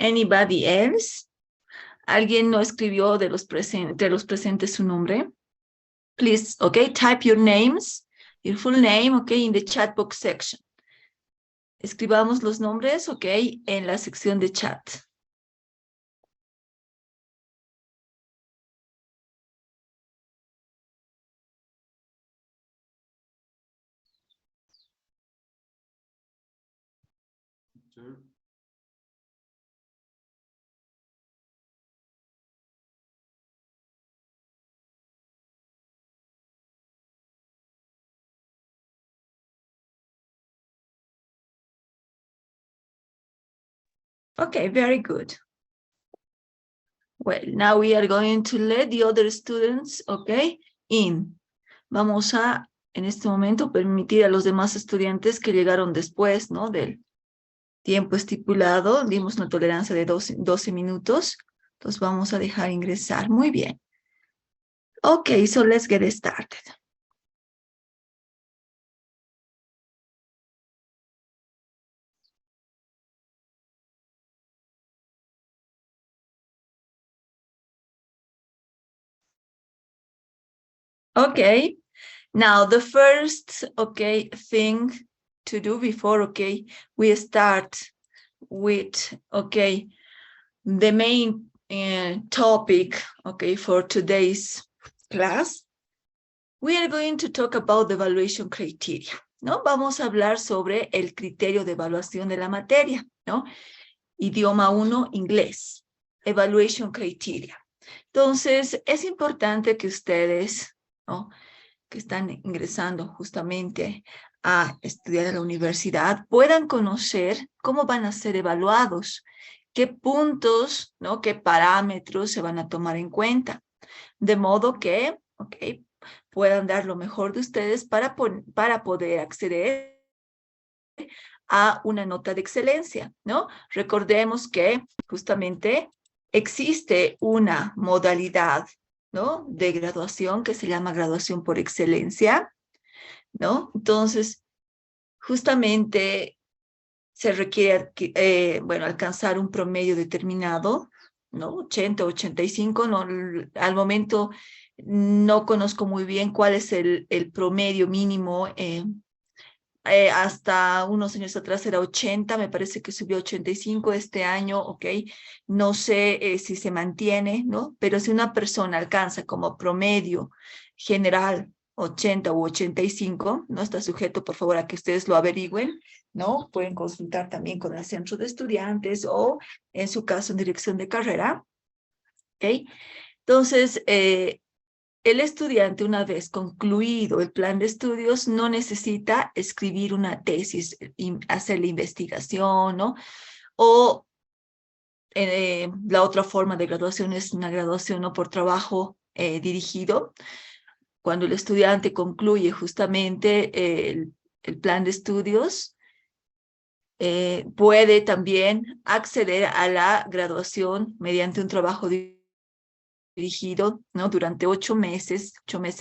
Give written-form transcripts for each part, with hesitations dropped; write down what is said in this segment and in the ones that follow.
Anybody else? ¿Alguien no escribió de los presentes su nombre? Please, okay, type your names, your full name, okay, in the chat box section. Escribamos los nombres, okay, en la sección de chat. Sure. Okay, very good. Well, now we are going to let the other students, okay, in. Vamos a, en este momento, permitir a los demás estudiantes que llegaron después, ¿no? Del tiempo estipulado. Dimos una tolerancia de 12 minutos. Entonces vamos a dejar ingresar. Muy bien. Okay, so let's get started. Okay, now the first, okay, thing to do before, okay, we start with, okay, the main topic, okay, for today's class. We are going to talk about the evaluation criteria, ¿no? Vamos a hablar sobre el criterio de evaluación de la materia, ¿no? Idioma 1, inglés, evaluation criteria. Entonces, es importante que ustedes, ¿no?, que están ingresando justamente a estudiar a la universidad, puedan conocer cómo van a ser evaluados, qué puntos, ¿no?, qué parámetros se van a tomar en cuenta, de modo que, okay, puedan dar lo mejor de ustedes para poder acceder a una nota de excelencia, ¿no? Recordemos que justamente existe una modalidad, ¿no?, de graduación que se llama graduación por excelencia, ¿no? Entonces, justamente se requiere, bueno, alcanzar un promedio determinado, ¿no? 80, 85, no, al momento no conozco muy bien cuál es el promedio mínimo. Hasta unos años atrás era 80, me parece que subió a 85 este año, ok, no sé si se mantiene, ¿no? Pero si una persona alcanza como promedio general 80 u 85, ¿no? Está sujeto, por favor, a que ustedes lo averigüen, ¿no? Pueden consultar también con el centro de estudiantes o, en su caso, en dirección de carrera, ¿ok? Entonces, el estudiante, una vez concluido el plan de estudios, no necesita escribir una tesis, hacer la investigación, ¿no? O la otra forma de graduación es una graduación, ¿no?, por trabajo dirigido. Cuando el estudiante concluye justamente el plan de estudios, puede también acceder a la graduación mediante un trabajo dirigido, ¿no?, durante 8 meses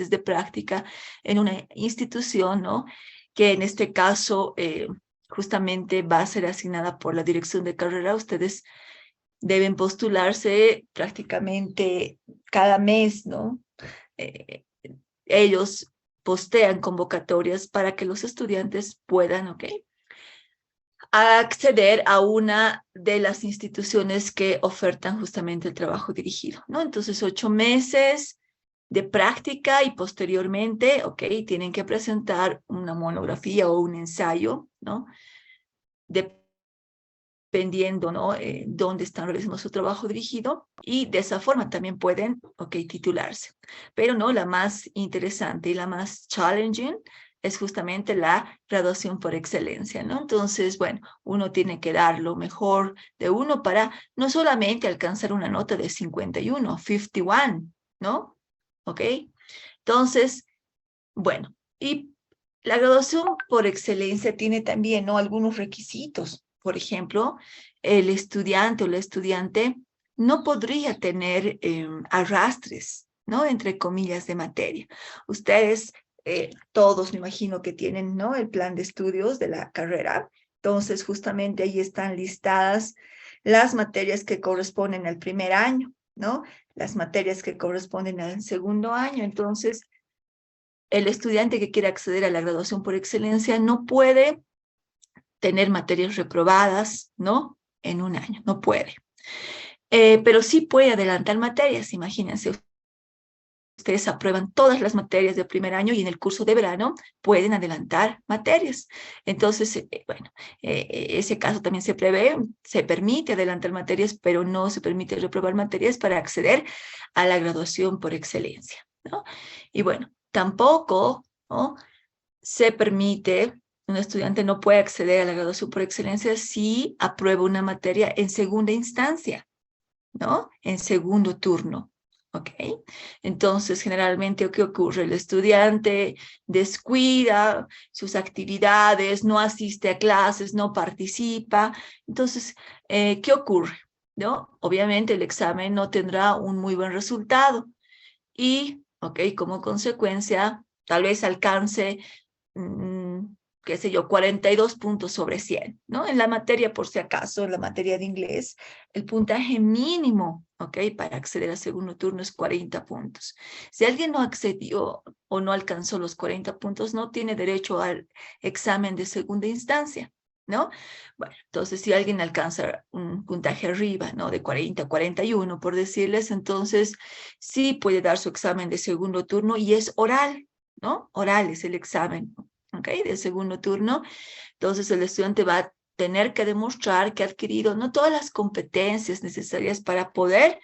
de práctica en una institución, ¿no?, que en este caso justamente va a ser asignada por la dirección de carrera. Ustedes deben postularse prácticamente cada mes, ¿no? Ellos postean convocatorias para que los estudiantes puedan, ¿ok?, acceder a una de las instituciones que ofertan justamente el trabajo dirigido, ¿no? Entonces, 8 meses, de práctica y posteriormente, ok, tienen que presentar una monografía o un ensayo, ¿no? Dependiendo, ¿no? Dónde están realizando su trabajo dirigido, y de esa forma también pueden, ok, titularse. Pero, ¿no? La más interesante y la más challenging es justamente la graduación por excelencia, ¿no? Entonces, bueno, uno tiene que dar lo mejor de uno para no solamente alcanzar una nota de 51, 51, ¿no? ¿Ok? Entonces, bueno, y la graduación por excelencia tiene también, ¿no? Algunos requisitos. Por ejemplo, el estudiante o la estudiante no podría tener arrastres, ¿no? Entre comillas, de materia. Ustedes, todos me imagino que tienen, ¿no? El plan de estudios de la carrera. Entonces, justamente ahí están listadas las materias que corresponden al primer año, ¿no? Las materias que corresponden al segundo año. Entonces, el estudiante que quiere acceder a la graduación por excelencia no puede tener materias reprobadas, ¿no? En un año, no puede. Pero sí puede adelantar materias. Imagínense, ustedes aprueban todas las materias del primer año y en el curso de verano pueden adelantar materias. Entonces, bueno, ese caso también se prevé, se permite adelantar materias, pero no se permite reprobar materias para acceder a la graduación por excelencia, ¿no? Y bueno, tampoco, ¿no? Se permite, un estudiante no puede acceder a la graduación por excelencia si aprueba una materia en segunda instancia, ¿no? En segundo turno, ¿ok? Entonces, generalmente, ¿qué ocurre? El estudiante descuida sus actividades, no asiste a clases, no participa. Entonces, ¿qué ocurre? ¿No? Obviamente, el examen no tendrá un muy buen resultado y, ¿ok? Como consecuencia, tal vez alcance qué sé yo, 42 puntos sobre 100, ¿no? En la materia, por si acaso, en la materia de inglés, el puntaje mínimo, ¿ok? Para acceder al segundo turno es 40 puntos. Si alguien no accedió o no alcanzó los 40 puntos, no tiene derecho al examen de segunda instancia, ¿no? Bueno, entonces si alguien alcanza un puntaje arriba, ¿no? De 40, 41, por decirles, entonces sí puede dar su examen de segundo turno y es oral, ¿no? Oral es el examen, ¿ok? Del segundo turno. Entonces el estudiante va a tener que demostrar que ha adquirido no todas las competencias necesarias para poder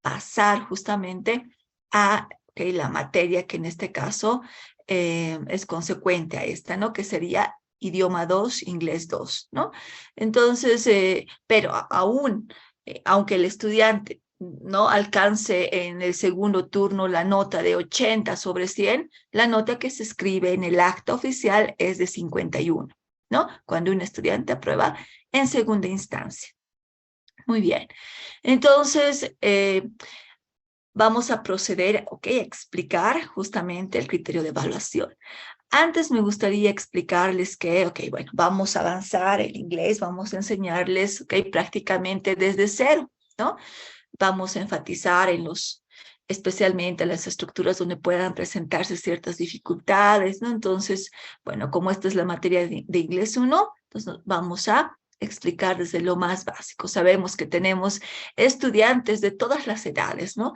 pasar justamente a, ¿okay? La materia que en este caso es consecuente a esta, ¿no? Que sería idioma 2, inglés 2, ¿no? Entonces, pero aún, aunque el estudiante no alcance en el segundo turno la nota de 80 sobre 100, la nota que se escribe en el acta oficial es de 51, ¿no? Cuando un estudiante aprueba en segunda instancia. Muy bien. Entonces, vamos a proceder, ok, a explicar justamente el criterio de evaluación. Antes me gustaría explicarles que, ok, bueno, vamos a avanzar el inglés, vamos a enseñarles, ok, prácticamente desde cero, ¿no? Vamos a enfatizar en especialmente en las estructuras donde puedan presentarse ciertas dificultades, ¿no? Entonces, bueno, como esta es la materia de inglés 1, entonces vamos a explicar desde lo más básico. Sabemos que tenemos estudiantes de todas las edades, ¿no?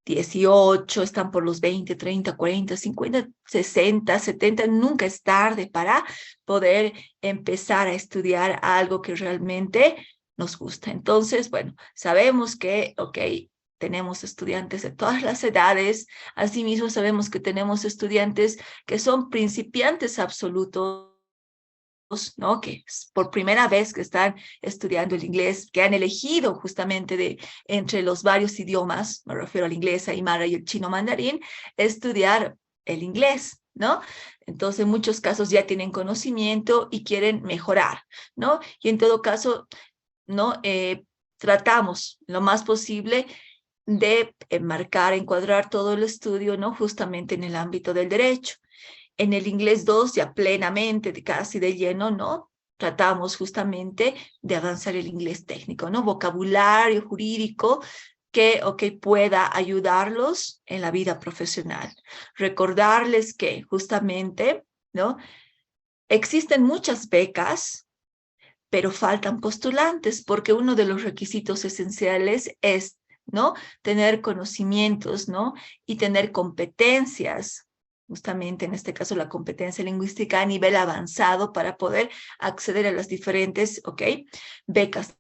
18, están por los 20, 30, 40, 50, 60, 70, nunca es tarde para poder empezar a estudiar algo que realmente nos gusta. Entonces, bueno, sabemos que, ok, tenemos estudiantes de todas las edades, asimismo sabemos que tenemos estudiantes que son principiantes absolutos, ¿no? Que por primera vez que están estudiando el inglés, que han elegido justamente entre los varios idiomas, me refiero al inglés, aymara y el chino mandarín, estudiar el inglés, ¿no? Entonces, en muchos casos ya tienen conocimiento y quieren mejorar, ¿no? Y en todo caso, ¿no? Tratamos lo más posible de enmarcar, encuadrar todo el estudio, ¿no? Justamente en el ámbito del derecho. En el inglés 2 ya plenamente, casi de lleno, ¿no? Tratamos justamente de avanzar el inglés técnico, ¿no? Vocabulario jurídico que pueda ayudarlos en la vida profesional. Recordarles que justamente, ¿no? Existen muchas becas, pero faltan postulantes porque uno de los requisitos esenciales es ¿no? Tener conocimientos, ¿no? Y tener competencias, justamente en este caso la competencia lingüística a nivel avanzado para poder acceder a las diferentes, ¿ok? Becas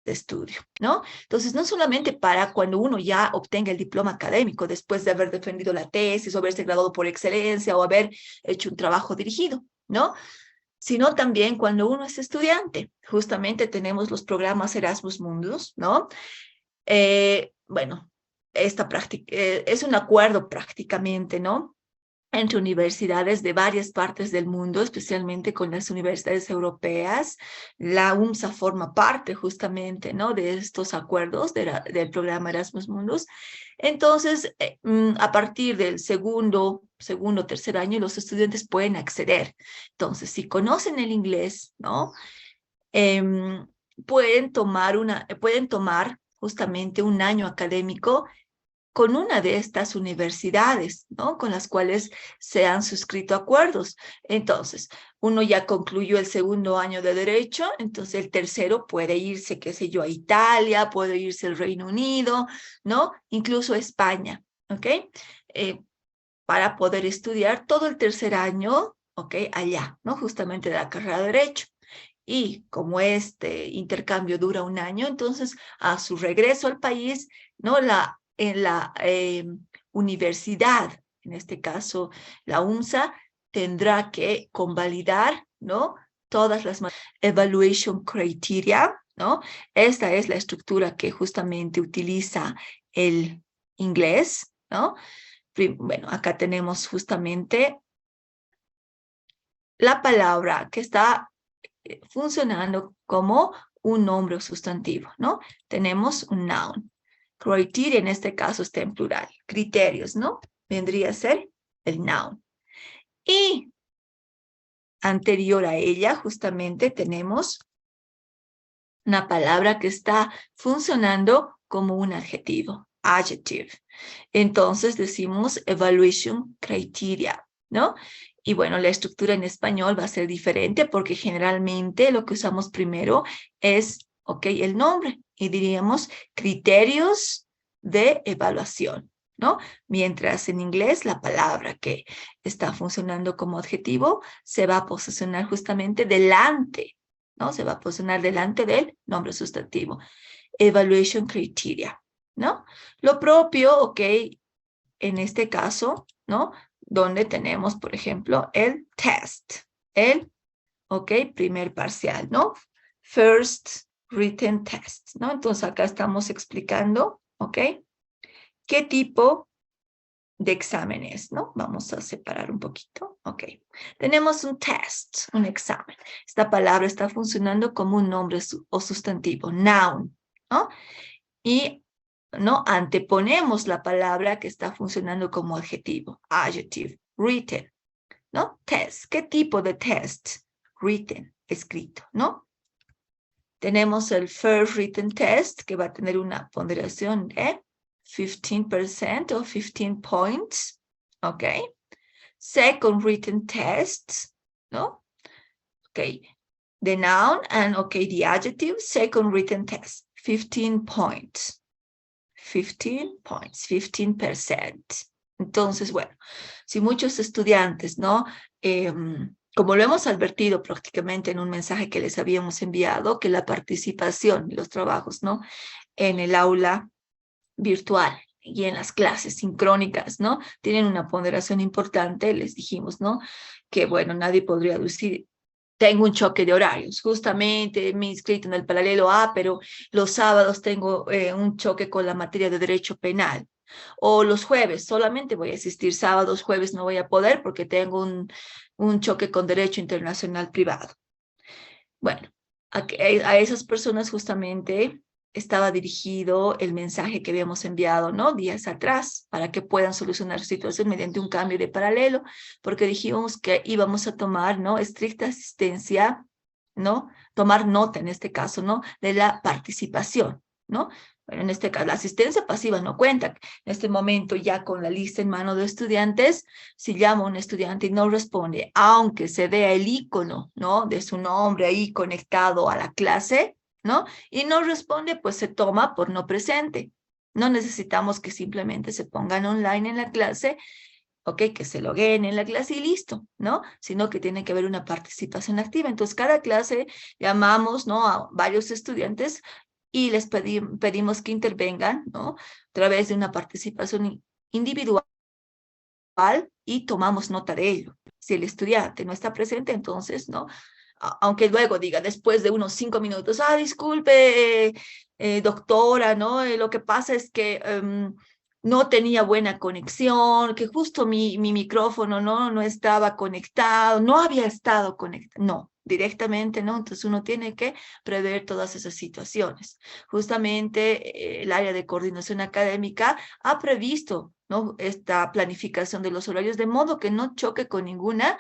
de estudio, ¿no? Entonces, no solamente para cuando uno ya obtenga el diploma académico después de haber defendido la tesis o haberse graduado por excelencia o haber hecho un trabajo dirigido, ¿no? Sino también cuando uno es estudiante. Justamente tenemos los programas Erasmus Mundus, ¿no? Bueno, esta práctica es un acuerdo prácticamente, ¿no? Entre universidades de varias partes del mundo, especialmente con las universidades europeas. La UMSA forma parte justamente, ¿no? De estos acuerdos del programa Erasmus Mundus. Entonces, a partir del segundo, tercer año, los estudiantes pueden acceder. Entonces, si conocen el inglés, ¿no? Pueden tomar justamente un año académico con una de estas universidades, ¿no? Con las cuales se han suscrito acuerdos. Entonces, uno ya concluyó el segundo año de Derecho, entonces el tercero puede irse, qué sé yo, a Italia, puede irse al Reino Unido, ¿no? Incluso a España, ¿ok? Para poder estudiar todo el tercer año, ¿ok? Allá, ¿no? Justamente de la carrera de Derecho. Y como este intercambio dura un año, entonces a su regreso al país, ¿no? En la universidad, en este caso la UMSA, tendrá que convalidar, ¿no? Todas las evaluation criteria, ¿no? Esta es la estructura que justamente utiliza el inglés, ¿no? Bueno, acá tenemos justamente la palabra que está funcionando como un nombre o sustantivo, ¿no? Tenemos un noun. Criteria en este caso está en plural. Criterios, ¿no? Vendría a ser el noun. Y anterior a ella, justamente, tenemos una palabra que está funcionando como un adjetivo. Adjective. Entonces decimos evaluation criteria, ¿no? Y bueno, la estructura en español va a ser diferente porque generalmente lo que usamos primero es, ok, el nombre y diríamos criterios de evaluación, ¿no? Mientras en inglés la palabra que está funcionando como adjetivo se va a posicionar justamente delante, ¿no? Se va a posicionar delante del nombre sustantivo. Evaluation criteria, ¿no? Lo propio, ok, en este caso, ¿no? Donde tenemos, por ejemplo, el test, ok, primer parcial, ¿no? First written test, ¿no? Entonces acá estamos explicando, ok, qué tipo de exámenes, ¿no? Vamos a separar un poquito, ok. Tenemos un test, un examen. Esta palabra está funcionando como un nombre o sustantivo, noun, ¿no? Y ¿no? Anteponemos la palabra que está funcionando como adjetivo, adjective, written, ¿no? Test, ¿qué tipo de test? Written, escrito, ¿no? Tenemos el first written test, que va a tener una ponderación de 15% o 15 points, ¿ok? Second written test, ¿no? Ok, the noun and, okay, the adjective, second written test, 15 points. 15 points, 15%. Entonces, bueno, si muchos estudiantes, ¿no? Como lo hemos advertido prácticamente en un mensaje que les habíamos enviado, que la participación y los trabajos, ¿no? En el aula virtual y en las clases sincrónicas, ¿no? Tienen una ponderación importante, les dijimos, ¿no? Que, bueno, nadie podría decir, tengo un choque de horarios, justamente me he inscrito en el paralelo A, pero los sábados tengo un choque con la materia de derecho penal. O los jueves, solamente voy a asistir sábados, jueves no voy a poder porque tengo un choque con derecho internacional privado. Bueno, a esas personas justamente estaba dirigido el mensaje que habíamos enviado, ¿no? Días atrás, para que puedan solucionar su situación mediante un cambio de paralelo, porque dijimos que íbamos a tomar, ¿no? Estricta asistencia, ¿no? Tomar nota en este caso, ¿no? De la participación, ¿no? Bueno, en este caso, la asistencia pasiva no cuenta. En este momento, ya con la lista en mano de estudiantes, si llama a un estudiante y no responde, aunque se vea el icono, ¿no? De su nombre ahí conectado a la clase, ¿no? Y no responde, pues se toma por no presente. No necesitamos que simplemente se pongan online en la clase, ok, que se logueen en la clase y listo, ¿no? Sino que tiene que haber una participación activa. Entonces, cada clase llamamos, ¿no?, a varios estudiantes y les pedimos que intervengan, ¿no?, a través de una participación individual y tomamos nota de ello. Si el estudiante no está presente, entonces, ¿no?, aunque luego diga después de unos 5 minutos, disculpe, doctora, ¿no? Lo que pasa es que no tenía buena conexión, que justo mi micrófono no estaba conectado, no había estado conectado, no, directamente, ¿no? Entonces uno tiene que prever todas esas situaciones. Justamente el área de coordinación académica ha previsto, ¿no?, esta planificación de los horarios de modo que no choque con ninguna,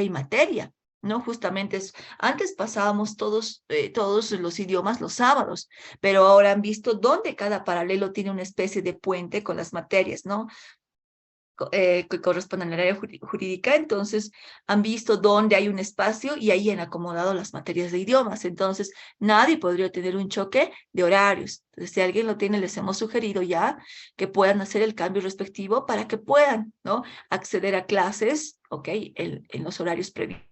materia. ¿No? Justamente antes pasábamos todos los idiomas los sábados, pero ahora han visto dónde cada paralelo tiene una especie de puente con las materias, ¿no? Que corresponden al área jurídica, entonces han visto dónde hay un espacio y ahí han acomodado las materias de idiomas, entonces nadie podría tener un choque de horarios. Entonces, si alguien lo tiene, les hemos sugerido ya que puedan hacer el cambio respectivo para que puedan, ¿no?, acceder a clases, en los horarios previstos.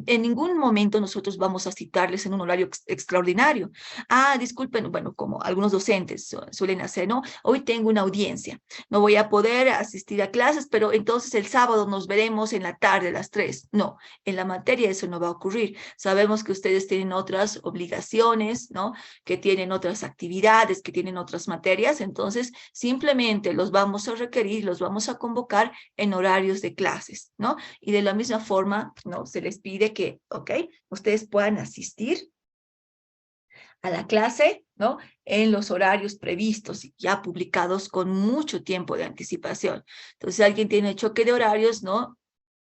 En ningún momento nosotros vamos a citarles en un horario extraordinario. Disculpen, bueno, como algunos docentes suelen hacer, ¿no? Hoy tengo una audiencia, no voy a poder asistir a clases, pero entonces el sábado nos veremos en la tarde a las 3. No, en la materia eso no va a ocurrir. Sabemos que ustedes tienen otras obligaciones, ¿no?, que tienen otras actividades, que tienen otras materias, entonces simplemente los vamos a requerir, los vamos a convocar en horarios de clases, ¿no? Y de la misma forma, ¿no?, se les pide que, ustedes puedan asistir a la clase, ¿no?, en los horarios previstos y ya publicados con mucho tiempo de anticipación. Entonces, si alguien tiene choque de horarios, ¿no?,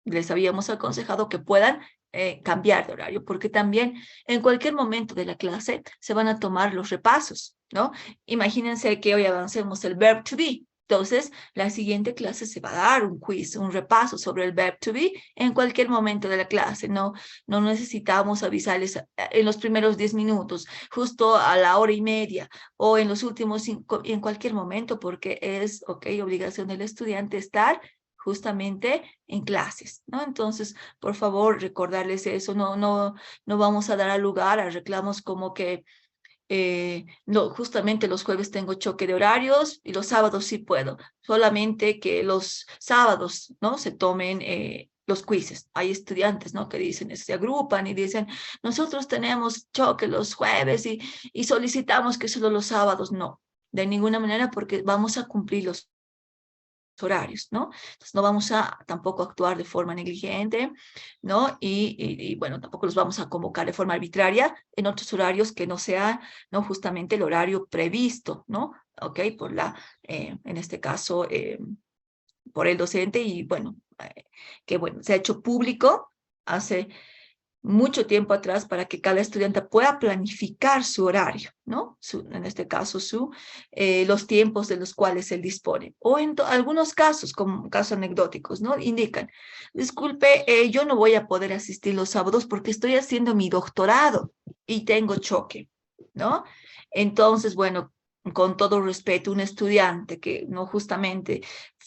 les habíamos aconsejado que puedan cambiar de horario, porque también en cualquier momento de la clase se van a tomar los repasos, ¿no? Imagínense que hoy avancemos el verb to be. Entonces, la siguiente clase se va a dar un quiz, un repaso sobre el verb to be en cualquier momento de la clase. No necesitamos avisarles en los primeros 10 minutos, justo a la hora y media, o en los últimos 5, en cualquier momento, porque es, obligación del estudiante estar justamente en clases, ¿no? Entonces, por favor, recordarles eso. No vamos a dar lugar a reclamos como que no, justamente los jueves tengo choque de horarios y los sábados sí puedo. Solamente que los sábados, ¿no?, se tomen los quizzes. Hay estudiantes, ¿no?, que dicen, se agrupan y dicen, nosotros tenemos choque los jueves y solicitamos que solo los sábados. No, de ninguna manera, porque vamos a cumplir los horarios, ¿no? Entonces no vamos a tampoco actuar de forma negligente, ¿no? Y bueno, tampoco los vamos a convocar de forma arbitraria en otros horarios que no sea, ¿no?, justamente el horario previsto, ¿no? Por en este caso, por el docente y bueno, que bueno, se ha hecho público hace mucho tiempo atrás para que cada estudiante pueda planificar su horario, ¿no? En este caso, los tiempos de los cuales él dispone. O en algunos casos, como casos anecdóticos, ¿no?, indican, disculpe, yo no voy a poder asistir los sábados porque estoy haciendo mi doctorado y tengo choque, ¿no? Entonces, bueno, con todo respeto, un estudiante que no justamente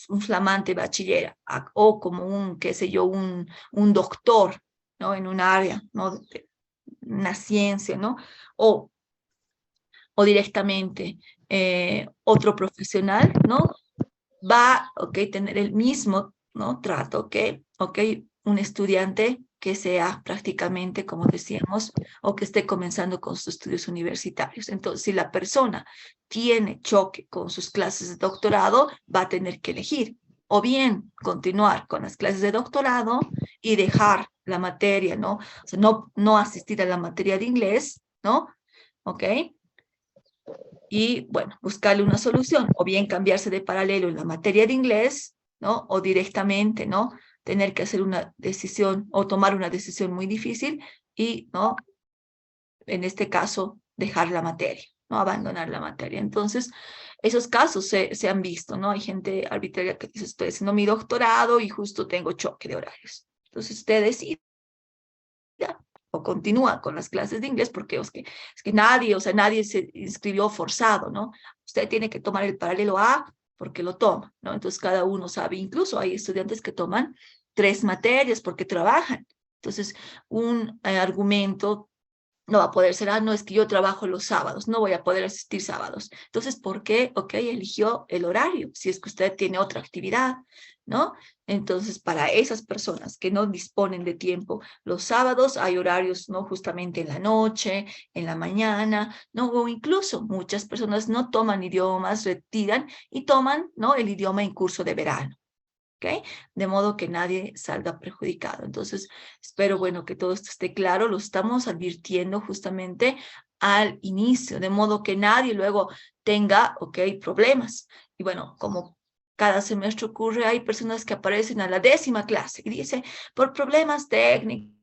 un flamante bachiller o como qué sé yo, un doctor, ¿no?, en un área, ¿no?, de una ciencia, ¿no? O directamente otro profesional, ¿no?, va, tener el mismo, ¿no?, trato que, un estudiante que sea prácticamente, como decíamos, o que esté comenzando con sus estudios universitarios. Entonces, si la persona tiene choque con sus clases de doctorado, va a tener que elegir o bien continuar con las clases de doctorado y dejar la materia, ¿no? O sea, no asistir a la materia de inglés, ¿no? Y, bueno, buscarle una solución, o bien cambiarse de paralelo en la materia de inglés, ¿no? O directamente, ¿no?, tener que hacer una decisión o tomar una decisión muy difícil y, ¿no?, en este caso, dejar la materia, ¿no?, abandonar la materia. Entonces, esos casos se han visto, ¿no? Hay gente arbitraria que dice, estoy haciendo mi doctorado y justo tengo choque de horarios. Entonces, usted decide, no continúan con las clases de inglés porque es que nadie, o sea, nadie se inscribió forzado, ¿no? Usted tiene que tomar el paralelo A porque lo toma, ¿no? Entonces cada uno sabe, incluso hay estudiantes que toman 3 materias porque trabajan. Entonces, un argumento no va a poder ser, no, es que yo trabajo los sábados, no voy a poder asistir sábados. Entonces, ¿por qué? Ok, eligió el horario, si es que usted tiene otra actividad, ¿no? Entonces, para esas personas que no disponen de tiempo, los sábados hay horarios, ¿no? Justamente en la noche, en la mañana, ¿no? O incluso muchas personas no toman idiomas, retiran y toman, ¿no? El idioma en curso de verano. ¿Ok? De modo que nadie salga perjudicado. Entonces, espero, bueno, que todo esto esté claro. Lo estamos advirtiendo justamente al inicio, de modo que nadie luego tenga, ok, problemas. Y bueno, como cada semestre ocurre, hay personas que aparecen a la 10ª clase y dicen, por problemas técnicos,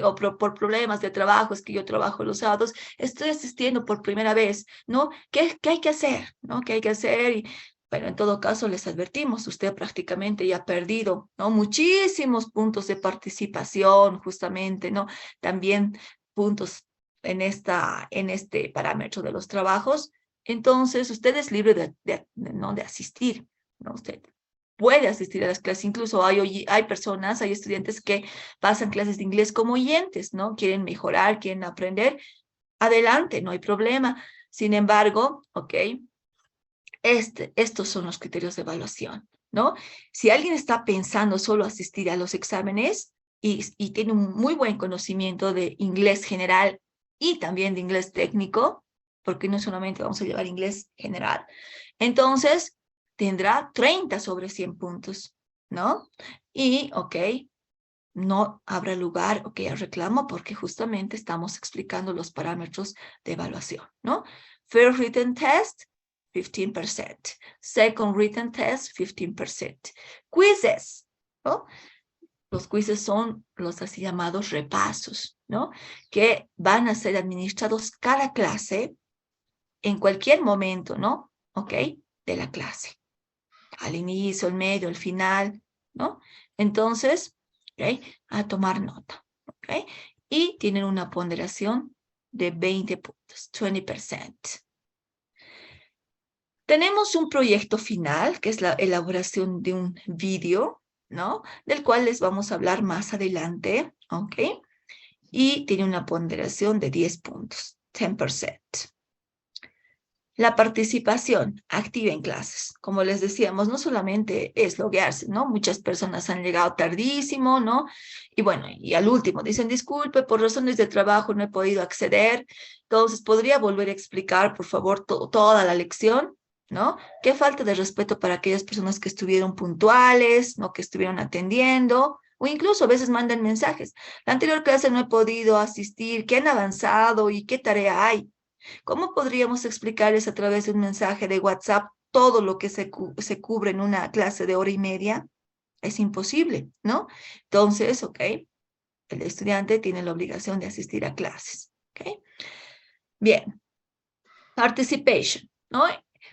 o por problemas de trabajo, es que yo trabajo los sábados, estoy asistiendo por primera vez, ¿no? ¿Qué hay que hacer? ¿No? ¿Qué hay que hacer? Y, bueno, en todo caso les advertimos, usted prácticamente ya ha perdido, ¿no? Muchísimos puntos de participación, justamente, ¿no? También puntos en este parámetro de los trabajos. Entonces, usted es libre ¿no? de asistir, ¿no? Usted puede asistir a las clases, incluso hay personas, hay estudiantes que pasan clases de inglés como oyentes, ¿no? Quieren mejorar, quieren aprender, adelante, no hay problema. Sin embargo, ok, estos son los criterios de evaluación, ¿no? Si alguien está pensando solo asistir a los exámenes y tiene un muy buen conocimiento de inglés general y también de inglés técnico, porque no solamente vamos a llevar inglés general, entonces tendrá 30 sobre 100 puntos, ¿no? Y, ok, no habrá lugar, ok, al reclamo porque justamente estamos explicando los parámetros de evaluación, ¿no? First written test, 15%. Second written test, 15%. Quizzes, ¿no? Los quizzes son los así llamados repasos, ¿no? Que van a ser administrados cada clase en cualquier momento, ¿no? ¿Ok? De la clase. Al inicio, al medio, al final, ¿no? Entonces, ¿ok? A tomar nota, ¿ok? Y tienen una ponderación de 20 puntos, 20%. Tenemos un proyecto final, que es la elaboración de un vídeo, ¿no? Del cual les vamos a hablar más adelante, ¿ok? Y tiene una ponderación de 10 puntos, 10%. La participación activa en clases, como les decíamos, no solamente es loguearse, ¿no? Muchas personas han llegado tardísimo, ¿no? Y bueno, y al último dicen, disculpe, por razones de trabajo no he podido acceder. Entonces, ¿podría volver a explicar, por favor, toda la lección? ¿No? Qué falta de respeto para aquellas personas que estuvieron puntuales, ¿no? Que estuvieron atendiendo, o incluso a veces mandan mensajes. La anterior clase no he podido asistir, ¿qué han avanzado y qué tarea hay? ¿Cómo podríamos explicarles a través de un mensaje de WhatsApp todo lo que se cubre en una clase de hora y media? Es imposible, ¿no? Entonces, ok, el estudiante tiene la obligación de asistir a clases, ¿ok? Bien, participation, ¿no?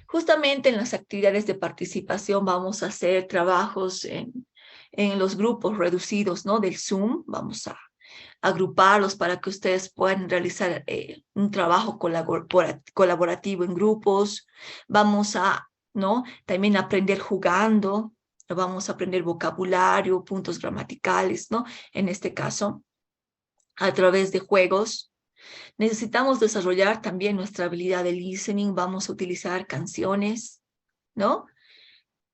Justamente en las actividades de participación vamos a hacer trabajos en los grupos reducidos, ¿no? Del Zoom, vamos a agruparlos para que ustedes puedan realizar un trabajo colaborativo en grupos. Vamos a, ¿no? También aprender jugando, vamos a aprender vocabulario, puntos gramaticales, ¿no? En este caso, a través de juegos. Necesitamos desarrollar también nuestra habilidad de listening, vamos a utilizar canciones, ¿no?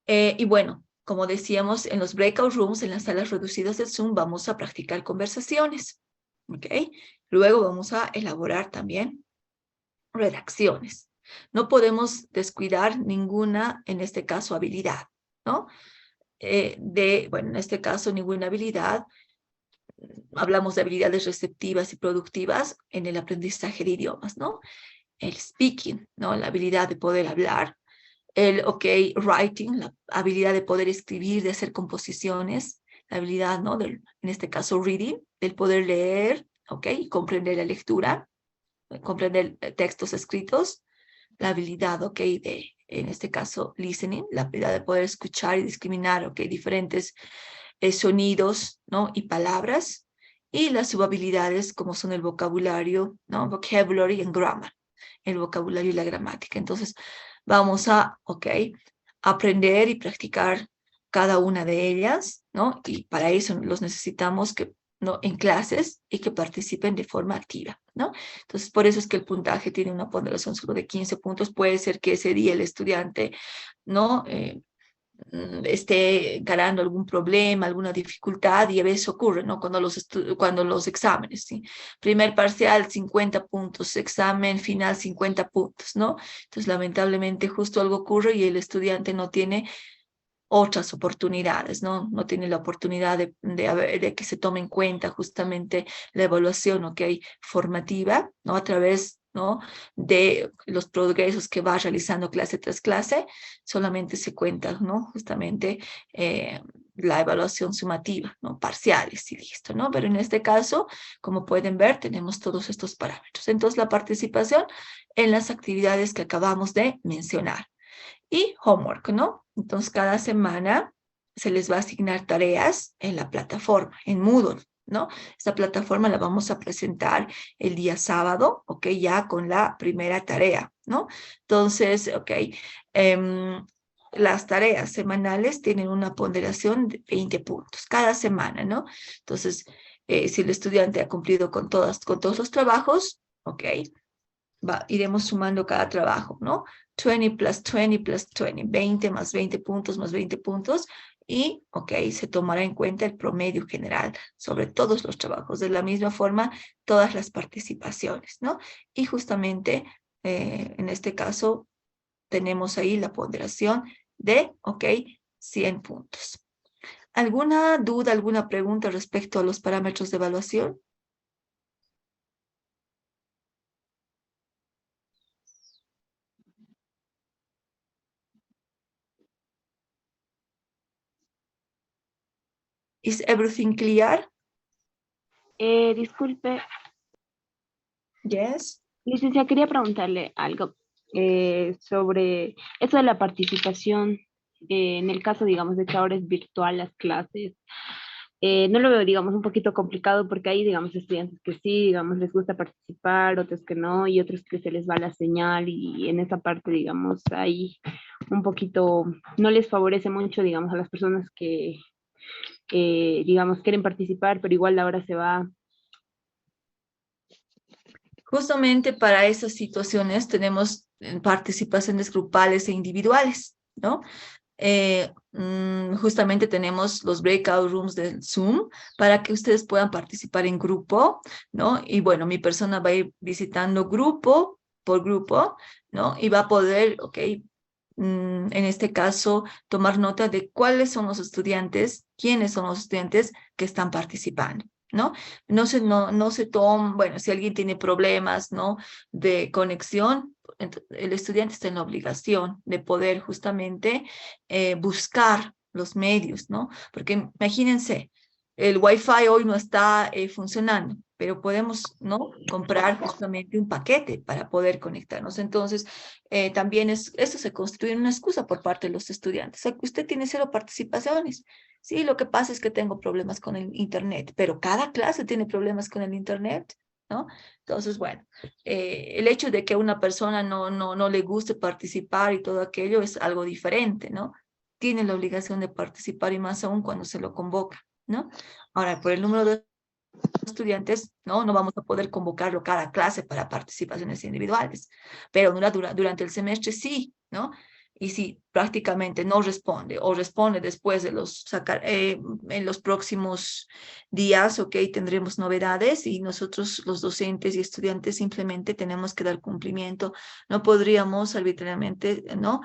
Y bueno, como decíamos, en los breakout rooms, en las salas reducidas del Zoom, vamos a practicar conversaciones, ¿ok? Luego vamos a elaborar también redacciones. No podemos descuidar ninguna, en este caso, habilidad, ¿no? Bueno, en este caso, ninguna habilidad. Hablamos de habilidades receptivas y productivas en el aprendizaje de idiomas, ¿no? El speaking, ¿no? La habilidad de poder hablar. El, ok, writing, la habilidad de poder escribir, de hacer composiciones, la habilidad, ¿no? En este caso, reading, del poder leer, ok, y comprender la lectura, comprender textos escritos, la habilidad, ok, en este caso, listening, la habilidad de poder escuchar y discriminar, ok, diferentes sonidos, ¿no? Y palabras, y las subhabilidades como son el vocabulario, ¿no? Vocabulary and grammar, el vocabulario y la gramática. Entonces, vamos a, aprender y practicar cada una de ellas, ¿no? Y para eso los necesitamos que, ¿no? En clases y que participen de forma activa, ¿no? Entonces, por eso es que el puntaje tiene una ponderación solo de 15 puntos. Puede ser que ese día el estudiante, ¿no? Esté ganando algún problema, alguna dificultad, y a veces ocurre, ¿no? Cuando los exámenes, ¿sí? Primer parcial, 50 puntos, examen final, 50 puntos, ¿no? Entonces, lamentablemente, justo algo ocurre y el estudiante no tiene otras oportunidades, ¿no? No tiene la oportunidad de que se tome en cuenta justamente la evaluación, ¿ok? Formativa, ¿no? A través, ¿no? De los progresos que va realizando clase tras clase, solamente se cuenta, ¿no? Justamente la evaluación sumativa, ¿no? Parciales y listo, ¿no? Pero en este caso, como pueden ver, tenemos todos estos parámetros. Entonces, la participación en las actividades que acabamos de mencionar. Y homework, ¿no? Entonces, cada semana se les va a asignar tareas en la plataforma, en Moodle, ¿no? Esta plataforma la vamos a presentar el día sábado, ¿ok? Ya con la primera tarea, ¿no? Entonces, ¿ok? Las tareas semanales tienen una ponderación de 20 puntos cada semana, ¿no? Entonces, si el estudiante ha cumplido con todos los trabajos, ¿ok? Iremos sumando cada trabajo, ¿no? 20 plus 20 plus 20, 20 más 20 puntos más 20 puntos, y, se tomará en cuenta el promedio general sobre todos los trabajos. De la misma forma, todas las participaciones, ¿no? Y justamente, en este caso, tenemos ahí la ponderación de, 100 puntos. ¿Alguna duda, alguna pregunta respecto a los parámetros de evaluación? Is everything clear? Disculpe, Yes. licencia, quería preguntarle algo sobre eso de la participación. En el caso, digamos, de que ahora es virtual las clases, no lo veo, digamos, un poquito complicado porque hay, digamos, estudiantes que sí, digamos, les gusta participar, otros que no, y otros que se les va la señal y en esa parte, digamos, ahí un poquito no les favorece mucho, digamos, a las personas que, digamos, quieren participar, pero igual la hora se va. Justamente para esas situaciones tenemos participaciones grupales e individuales, ¿no? Justamente tenemos los breakout rooms del Zoom para que ustedes puedan participar en grupo, ¿no? Y bueno, mi persona va a ir visitando grupo por grupo, ¿no? Y va a poder, en este caso, tomar nota de cuáles son los estudiantes, quiénes son los estudiantes que están participando, ¿no? No se toman, bueno, si alguien tiene problemas, ¿no? De conexión, el estudiante está en la obligación de poder justamente buscar los medios, ¿no? Porque imagínense, el Wi-Fi hoy no está funcionando, pero podemos, ¿no? Comprar justamente un paquete para poder conectarnos. Entonces, también esto se constituye en una excusa por parte de los estudiantes. O sea, que usted tiene 0 participaciones. Sí, lo que pasa es que tengo problemas con el internet, pero cada clase tiene problemas con el internet, ¿no? Entonces, bueno, el hecho de que a una persona no le guste participar y todo aquello es algo diferente, ¿no? Tiene la obligación de participar y más aún cuando se lo convoca, ¿no? Ahora, por el número de estudiantes, no vamos a poder convocarlo cada clase para participaciones individuales, pero durante el semestre sí, ¿no? Y si prácticamente no responde o responde después de en los próximos días, tendremos novedades y nosotros los docentes y estudiantes simplemente tenemos que dar cumplimiento. No podríamos arbitrariamente, ¿no?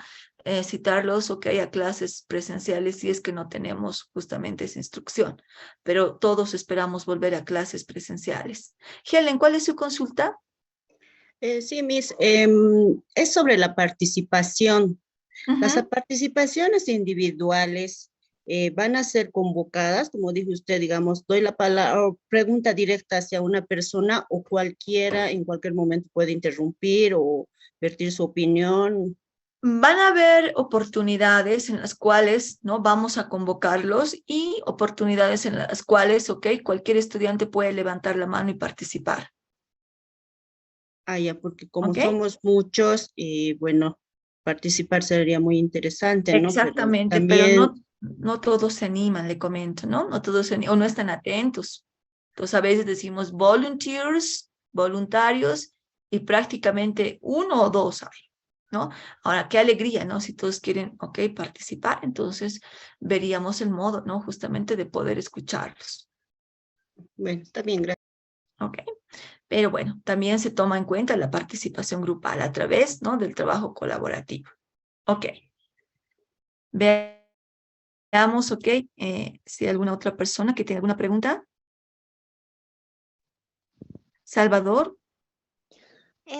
Citarlos, a clases presenciales si es que no tenemos justamente esa instrucción, pero todos esperamos volver a clases presenciales. Helen, ¿cuál es su consulta? Sí, Miss, es sobre la participación. Las participaciones individuales van a ser convocadas, como dijo usted, digamos, doy la palabra o pregunta directa hacia una persona o cualquiera en cualquier momento puede interrumpir o vertir su opinión. van a haber oportunidades en las cuales, ¿no? Vamos a convocarlos y oportunidades en las cuales, ok, cualquier estudiante puede levantar la mano y participar. Ah, ya, porque como ¿Ok? somos muchos, bueno, participar sería muy interesante, ¿no? Pero Exactamente, pero también, no todos se animan, le comento, ¿no? No todos o no están atentos. Entonces a veces decimos volunteers, voluntarios, y prácticamente uno o dos hay, ¿no? Ahora, qué alegría, ¿no? Si todos quieren, ok, participar, entonces veríamos el modo, ¿no? Justamente de poder escucharlos, bueno, está bien, gracias. ¿ok? Pero bueno, también se toma en cuenta la participación grupal a través, ¿no? Del trabajo colaborativo. Ok. Veamos, ok, si hay alguna otra persona que tiene alguna pregunta. Salvador,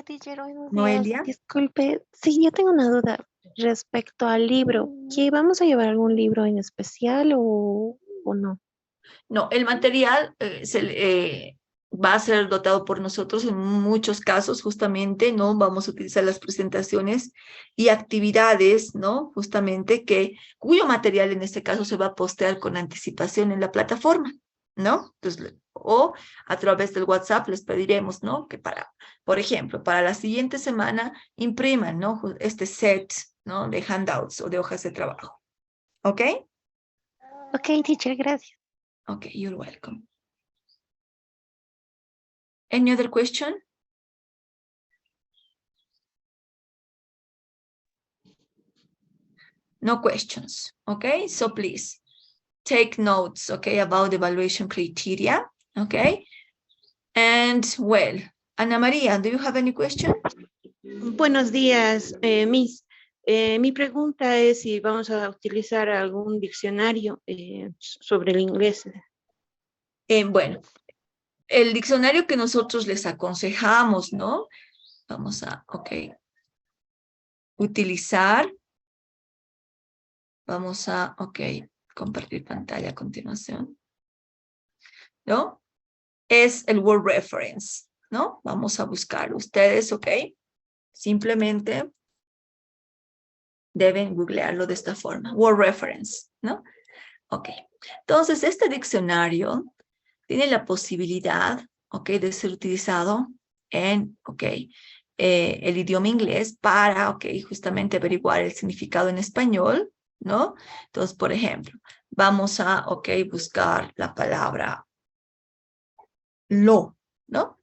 Teacher, buenos días. Noelia. Disculpe, sí, yo tengo una duda respecto al libro. ¿Qué vamos a llevar algún libro en especial o no? No, el material va a ser dotado por nosotros en muchos casos, justamente, ¿no? Vamos a utilizar las presentaciones y actividades, ¿no? Justamente cuyo material en este caso se va a postear con anticipación en la plataforma, ¿no? Entonces, o a través del WhatsApp les pediremos, ¿no? Que por ejemplo, para la siguiente semana impriman, ¿no? Este set, ¿no? De handouts o de hojas de trabajo. ¿Ok? Ok, teacher, gracias. Okay, you're welcome. Any other question? No questions, okay? So please take notes, okay, about the evaluation criteria, okay? And well, Ana María, do you have any question? Buenos días, Miss. Mi pregunta es si vamos a utilizar algún diccionario sobre el inglés. Bueno, el diccionario que nosotros les aconsejamos, ¿no? Vamos a, ok, utilizar. Vamos a, ok, compartir pantalla a continuación, ¿no? Es el Word Reference, ¿no? Vamos a buscar ustedes, ok. Simplemente deben googlearlo de esta forma, Word Reference, ¿no? Ok, entonces este diccionario tiene la posibilidad, ok, de ser utilizado en, ok, el idioma inglés para, ok, justamente averiguar el significado en español, ¿no? Entonces, por ejemplo, vamos a, ok, buscar la palabra lo, ¿no?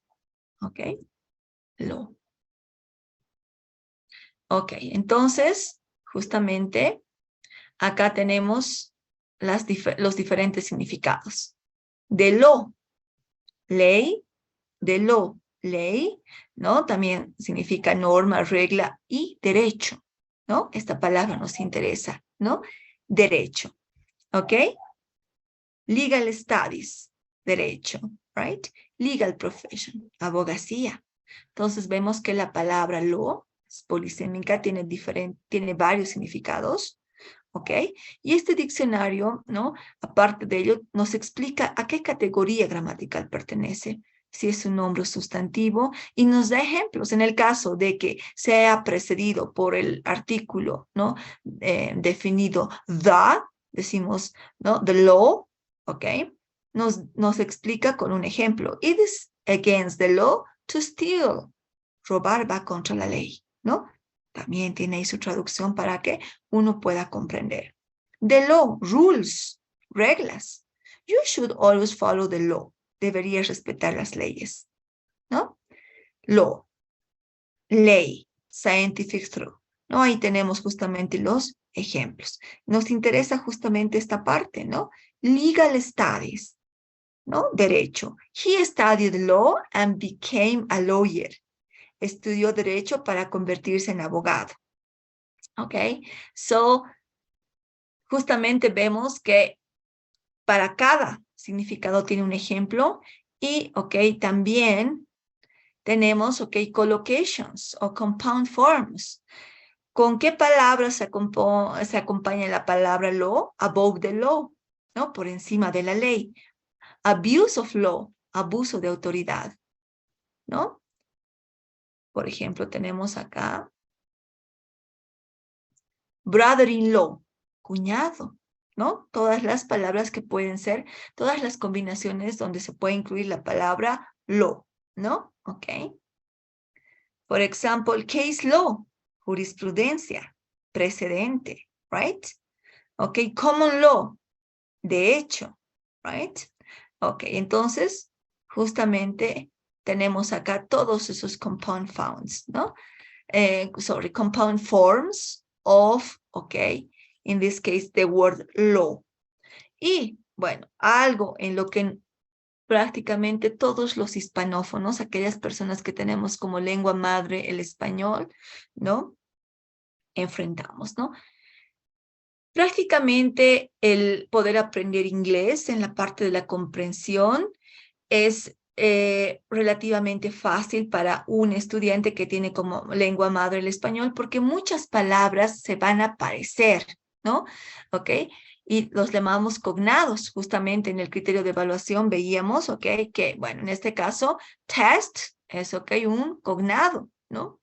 Ok, lo. Ok, entonces, justamente, acá tenemos los diferentes significados. De lo, ley, de lo, ley, ¿no? También significa norma, regla y derecho, ¿no? Esta palabra nos interesa, ¿no? Derecho, ¿ok? Legal studies, derecho, right? Legal profession, abogacía. Entonces vemos que la palabra lo es polisémica, tiene varios significados, ¿ok? Y este diccionario, ¿no? Aparte de ello, nos explica a qué categoría gramatical pertenece, si es un nombre sustantivo, y nos da ejemplos en el caso de que sea precedido por el artículo, ¿no? Definido the, decimos, ¿no? The law, ¿ok? Nos explica con un ejemplo. It is against the law to steal. Robar va contra la ley, ¿no? También tiene ahí su traducción para que uno pueda comprender. The law, rules, reglas. You should always follow the law. Deberías respetar las leyes, ¿no? Law, ley, scientific truth, ¿no? Ahí tenemos justamente los ejemplos. Nos interesa justamente esta parte, ¿no? Legal studies, ¿no? Derecho. He studied law and became a lawyer. Estudió derecho para convertirse en abogado. ¿Ok? So, justamente vemos que para cada significado tiene un ejemplo y, ok, también tenemos, ok, collocations o compound forms. ¿Con qué palabras se acompaña la palabra law? Above the law, ¿no? Por encima de la ley. Abuse of law, abuso de autoridad, ¿no? Por ejemplo, tenemos acá brother-in-law, cuñado, ¿no? Todas las palabras que pueden ser, todas las combinaciones donde se puede incluir la palabra law, ¿no? Ok. Por ejemplo, case law, jurisprudencia, precedente, right? Ok, common law, de hecho, right? Ok, entonces, justamente tenemos acá todos esos compound forms, ¿no? Compound forms of, okay, in this case, the word law. Y, bueno, algo en lo que prácticamente todos los hispanófonos, aquellas personas que tenemos como lengua madre el español, ¿no? Enfrentamos, ¿no? Prácticamente el poder aprender inglés en la parte de la comprensión es relativamente fácil para un estudiante que tiene como lengua madre el español porque muchas palabras se van a parecer, ¿no? ¿Ok? Y los llamamos cognados. Justamente en el criterio de evaluación veíamos, ¿ok? Que, bueno, en este caso, test es, ¿ok? Un cognado, ¿no?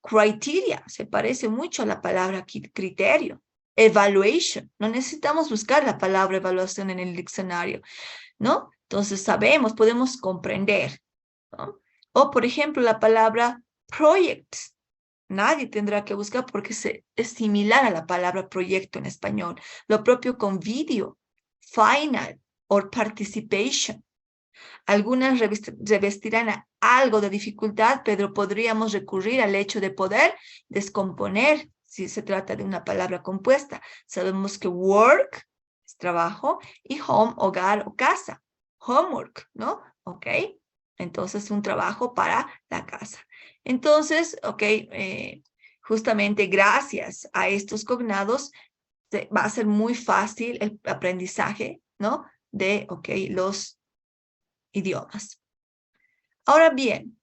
Criteria se parece mucho a la palabra criterio. Evaluation, no necesitamos buscar la palabra evaluación en el diccionario, ¿no? Entonces sabemos, podemos comprender, ¿no? O por ejemplo la palabra project, nadie tendrá que buscar porque es similar a la palabra proyecto en español. Lo propio con video, final o participation. Algunas revestirán algo de dificultad, pero podríamos recurrir al hecho de poder descomponer si se trata de una palabra compuesta. Sabemos que work es trabajo y home, hogar o casa. Homework, ¿no? ¿Ok? Entonces, un trabajo para la casa. Entonces, ¿ok? Justamente gracias a estos cognados va a ser muy fácil el aprendizaje, ¿no? De, ¿ok? Los idiomas. Ahora bien,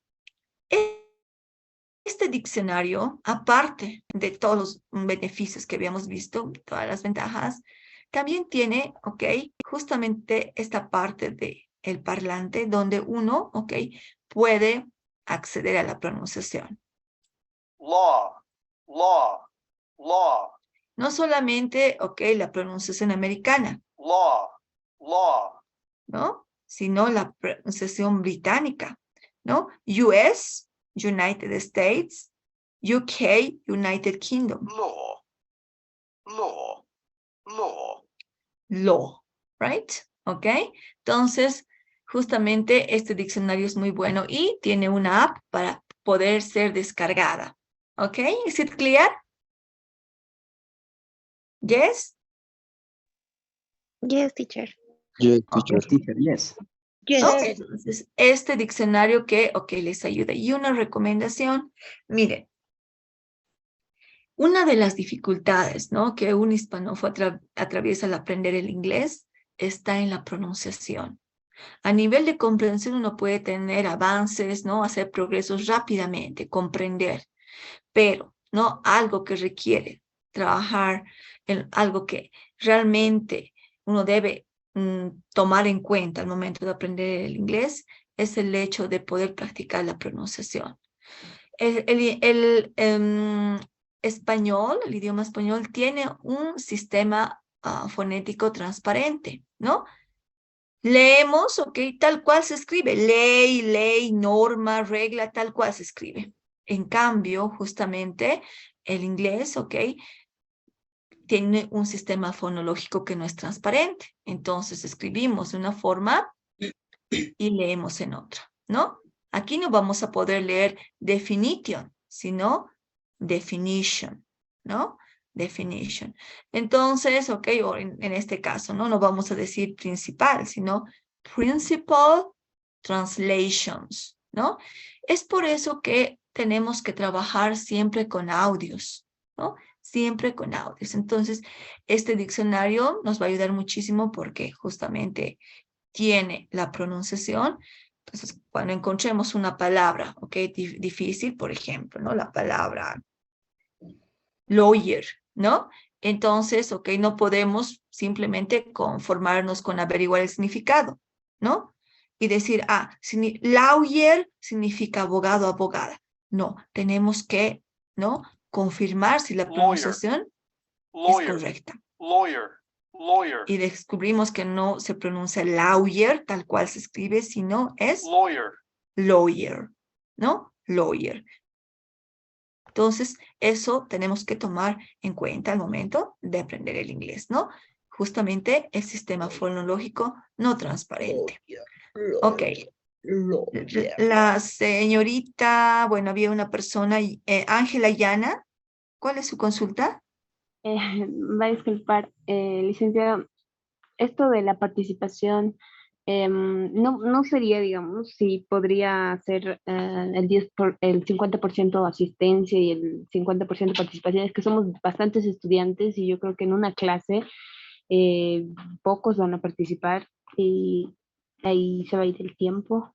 este diccionario, aparte de todos los beneficios que habíamos visto, todas las ventajas, también tiene, ¿ok? Justamente esta parte de el parlante donde uno, ¿ok? Puede acceder a la pronunciación. Law, law, law, No solamente, ¿ok? La pronunciación americana, law, law, ¿no? Sino la pronunciación británica, ¿no? US, United States, UK, United Kingdom. law, law, law. Law, right? ¿Ok? Entonces, justamente este diccionario es muy bueno y tiene una app para poder ser descargada. ¿Ok? ¿Is it clear? Yes? Yes, teacher. Yes, Okay, teacher. teacher, yes. Yes. ¿No? Entonces, este diccionario que, ok, les ayuda. Y una recomendación, miren, una de las dificultades, ¿no? Que un hispanófono atraviesa al aprender el inglés está en la pronunciación. A nivel de comprensión uno puede tener avances, ¿no? Hacer progresos rápidamente, comprender, pero, ¿no? Algo que requiere trabajar, en algo que realmente uno debe tomar en cuenta al momento de aprender el inglés, es el hecho de poder practicar la pronunciación. El español, el idioma español, tiene un sistema fonético transparente, ¿no? Leemos, ok, tal cual se escribe. Ley, norma, regla, tal cual se escribe. En cambio, justamente, el inglés, ok, tiene un sistema fonológico que no es transparente. Entonces, escribimos de una forma y leemos en otra, ¿no? Aquí no vamos a poder leer definition, sino definition, ¿no? Definition. Entonces, ok, o en este caso, ¿no? No vamos a decir principal, sino principal translations, ¿no? Es por eso que tenemos que trabajar siempre con audios, ¿no? Siempre con audios. Entonces, este diccionario nos va a ayudar muchísimo porque justamente tiene la pronunciación. Entonces, cuando encontremos una palabra, ok, difícil, por ejemplo, ¿no? La palabra lawyer, ¿no? Entonces, ok, no podemos simplemente conformarnos con averiguar el significado, ¿no? Y decir, lawyer significa abogado, abogada. No, tenemos que, ¿no? Confirmar si la pronunciación lawyer, correcta. lawyer, lawyer, Y descubrimos que no se pronuncia lawyer, tal cual se escribe, sino es lawyer, lawyer, ¿no? Lawyer. Entonces, eso tenemos que tomar en cuenta al momento de aprender el inglés, ¿no? Justamente el sistema fonológico no transparente. Ok. La señorita, bueno, había una persona, Ángela Llana, ¿cuál es su consulta? Va a disculpar, licenciado, esto de la participación, no sería, digamos, si podría ser el 50% asistencia y el 50% participación. Es que somos bastantes estudiantes y yo creo que en una clase pocos van a participar y ahí se va a ir el tiempo.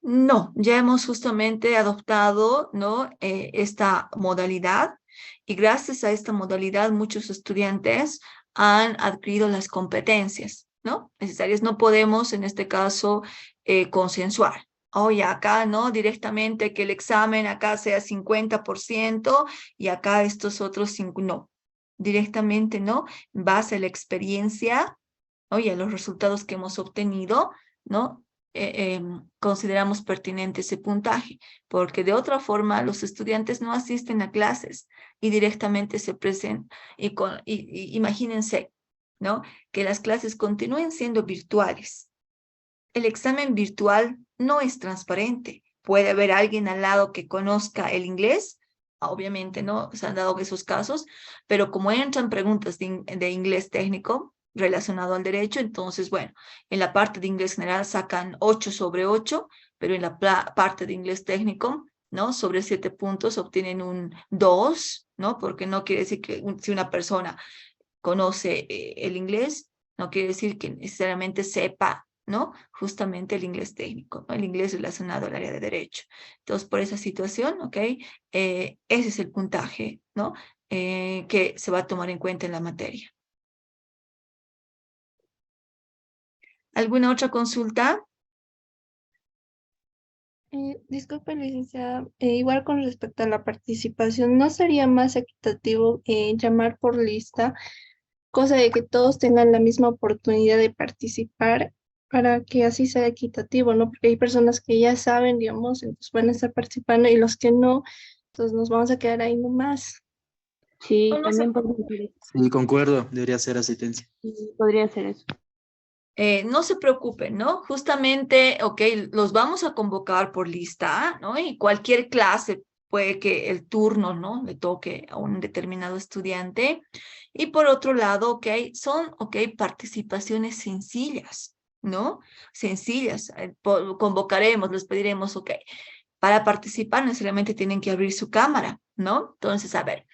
No, ya hemos justamente adoptado, ¿no? Esta modalidad, y gracias a esta modalidad muchos estudiantes han adquirido las competencias, ¿no? Necesarias. No podemos en este caso consensuar. Oye, acá, ¿no? Directamente que el examen acá sea 50% y acá estos otros 5, no. Directamente, ¿no? En base a la experiencia, oye, a los resultados que hemos obtenido, ¿no? Consideramos pertinente ese puntaje, porque de otra forma los estudiantes no asisten a clases y directamente se presentan. Imagínense, ¿no? Que las clases continúen siendo virtuales. El examen virtual no es transparente. Puede haber alguien al lado que conozca el inglés, obviamente, ¿no? Se han dado esos casos, pero como entran preguntas de inglés técnico, relacionado al derecho, entonces, bueno, en la parte de inglés general sacan 8 sobre 8, pero en la parte de inglés técnico, ¿no? Sobre 7 puntos obtienen un 2, ¿no? Porque no quiere decir que si una persona conoce el inglés, no quiere decir que necesariamente sepa, ¿no? Justamente el inglés técnico, ¿no? El inglés relacionado al área de derecho. Entonces, por esa situación, ¿ok? Ese es el puntaje, ¿no? Que se va a tomar en cuenta en la materia. ¿Alguna otra consulta? Disculpe, licenciada, igual con respecto a la participación, ¿no sería más equitativo llamar por lista, cosa de que todos tengan la misma oportunidad de participar para que así sea equitativo, ¿no? Porque hay personas que ya saben, digamos, entonces van a estar participando y los que no, entonces nos vamos a quedar ahí nomás. Sí, No, no se también podría ser eso. Sí, concuerdo, debería ser asistencia. Sí, podría ser eso. No se preocupen, ¿no? Justamente, ok, los vamos a convocar por lista, ¿no? Y cualquier clase puede que el turno, ¿no? Le toque a un determinado estudiante. Y por otro lado, ok, son, ok, participaciones sencillas, ¿no? Sencillas. Convocaremos, les pediremos, ok, para participar necesariamente tienen que abrir su cámara, ¿no? Entonces, a ver,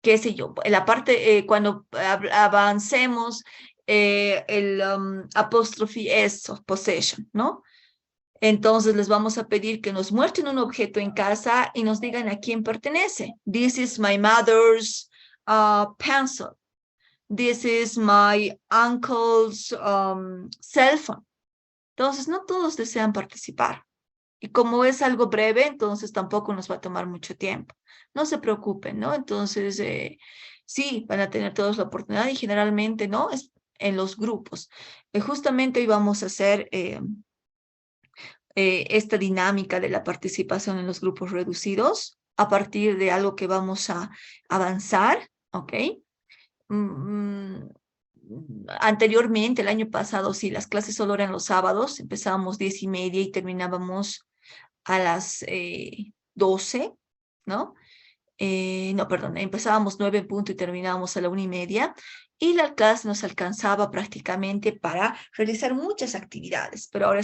qué sé yo, la parte, cuando avancemos, el apóstrofe S of possession, ¿no? Entonces les vamos a pedir que nos muestren un objeto en casa y nos digan a quién pertenece. This is my mother's pencil. This is my uncle's cell phone. Entonces no todos desean participar. Y como es algo breve, entonces tampoco nos va a tomar mucho tiempo. No se preocupen, ¿no? Entonces, sí, van a tener todos la oportunidad y generalmente, ¿no? Es en los grupos. Justamente hoy vamos a hacer esta dinámica de la participación en los grupos reducidos a partir de algo que vamos a avanzar, ¿ok? Anteriormente, el año pasado, sí, las clases solo eran los sábados, empezábamos 10:30 y terminábamos a las 12, ¿no? No, perdón, empezábamos 9 en punto y terminábamos a la 1:30, y la clase nos alcanzaba prácticamente para realizar muchas actividades, pero ahora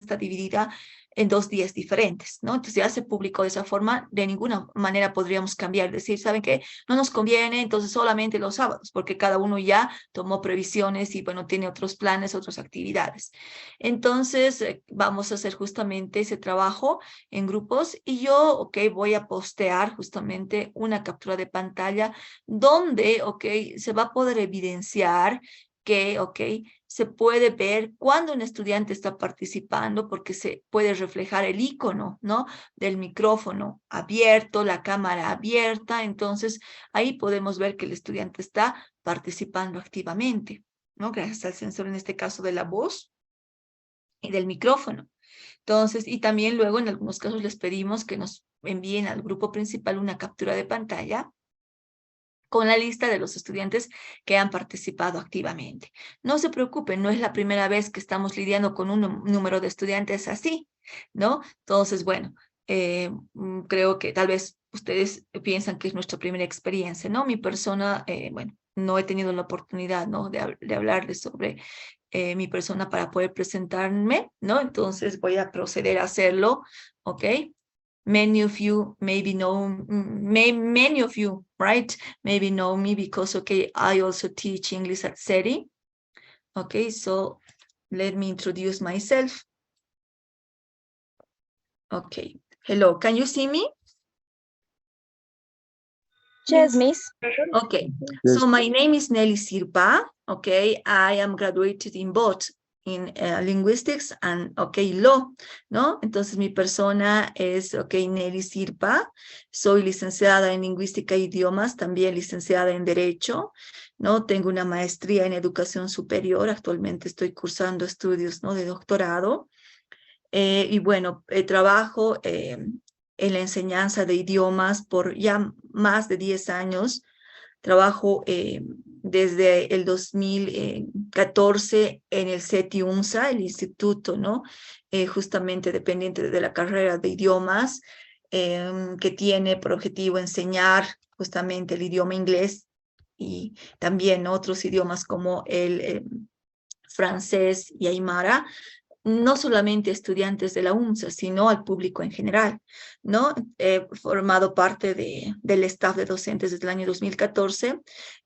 está dividida en 2 días diferentes, ¿no? Entonces ya se publicó de esa forma, de ninguna manera podríamos cambiar, decir, ¿saben qué? No nos conviene, entonces solamente los sábados, porque cada uno ya tomó previsiones y, bueno, tiene otros planes, otras actividades. Entonces, vamos a hacer justamente ese trabajo en grupos y yo, ok, voy a postear justamente una captura de pantalla donde, ok, se va a poder evidenciar que, ok, se puede ver cuando un estudiante está participando porque se puede reflejar el icono, ¿no? Del micrófono abierto, la cámara abierta. Entonces, ahí podemos ver que el estudiante está participando activamente, ¿no? Gracias al sensor, en este caso, de la voz y del micrófono. Entonces, y también luego en algunos casos les pedimos que nos envíen al grupo principal una captura de pantalla con la lista de los estudiantes que han participado activamente. No se preocupen, no es la primera vez que estamos lidiando con un número de estudiantes así, ¿no? Entonces, bueno, creo que tal vez ustedes piensan que es nuestra primera experiencia, ¿no? Mi persona, bueno, no he tenido la oportunidad, ¿no? de hablarles sobre mi persona para poder presentarme, ¿no? Entonces voy a proceder a hacerlo, ¿ok? Many of you maybe know, many of you, right? Maybe know me because, okay, I also teach English at SETI. Okay, so let me introduce myself. Okay, hello, can you see me? Yes, Miss. Okay, so my name is Nelly Sirpa. Okay, I am graduated in both in linguistics and, okay, law, ¿no? Entonces mi persona es, okay, Nelly Sirpa. Soy licenciada en lingüística e idiomas, también licenciada en derecho, ¿no? Tengo una maestría en educación superior. Actualmente estoy cursando estudios, ¿no? De doctorado. Y bueno, trabajo en la enseñanza de idiomas por ya más de 10 años. Trabajo desde el 2014 en el CETI UNSA, el instituto, ¿no? Justamente dependiente de la carrera de idiomas, que tiene por objetivo enseñar justamente el idioma inglés y también otros idiomas como el francés y aymara, no solamente estudiantes de la UNSA, sino al público en general, ¿no? He formado parte del staff de docentes desde el año 2014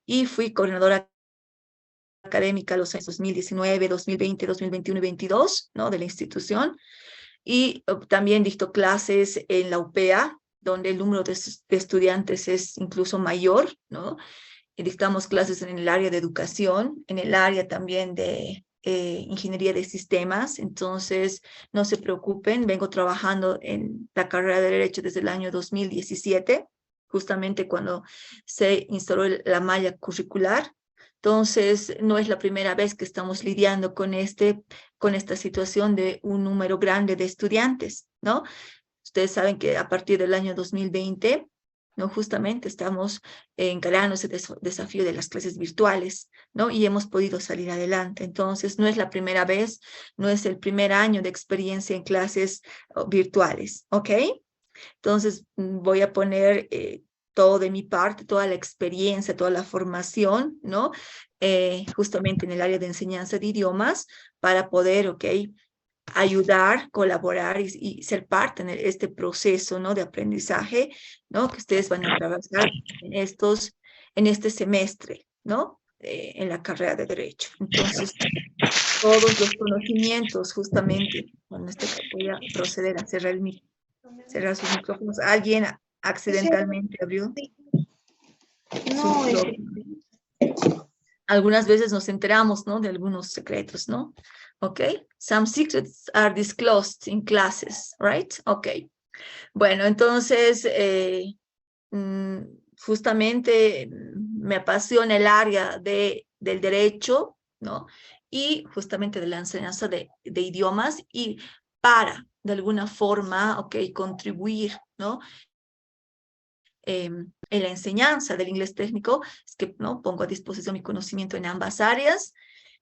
y fui coordinadora académica los años 2019, 2020, 2021 y 2022, ¿no? De la institución. Y también dicto clases en la UPEA, donde el número de estudiantes es incluso mayor, ¿no? Y dictamos clases en el área de educación, en el área también de ingeniería de sistemas. Entonces no se preocupen, vengo trabajando en la carrera de Derecho desde el año 2017, justamente cuando se instaló la malla curricular. Entonces no es la primera vez que estamos lidiando con esta situación de un número grande de estudiantes, ¿no? Ustedes saben que a partir del año 2020, ¿no? Justamente estamos encarando ese desafío de las clases virtuales, ¿no? Y hemos podido salir adelante. Entonces, no es la primera vez, no es el primer año de experiencia en clases virtuales, ¿ok? Entonces, voy a poner todo de mi parte, toda la experiencia, toda la formación, ¿no? Justamente en el área de enseñanza de idiomas para poder, ¿ok? Ayudar, colaborar y ser parte en este proceso, ¿no? De aprendizaje, ¿no? Que ustedes van a atravesar en este semestre, ¿no? En la carrera de Derecho. Entonces, todos los conocimientos, justamente, con este voy a proceder a cerrar sus micrófonos. ¿Alguien accidentalmente abrió su micrófono? Algunas veces nos enteramos, ¿no? De algunos secretos, ¿no? Okay, some secrets are disclosed in classes, right? Okay. Bueno, entonces, justamente me apasiona el área del derecho, ¿no? Y justamente de la enseñanza de idiomas y para, de alguna forma, okay, contribuir, ¿no? En la enseñanza del inglés técnico, es que, ¿no? Pongo a disposición mi conocimiento en ambas áreas.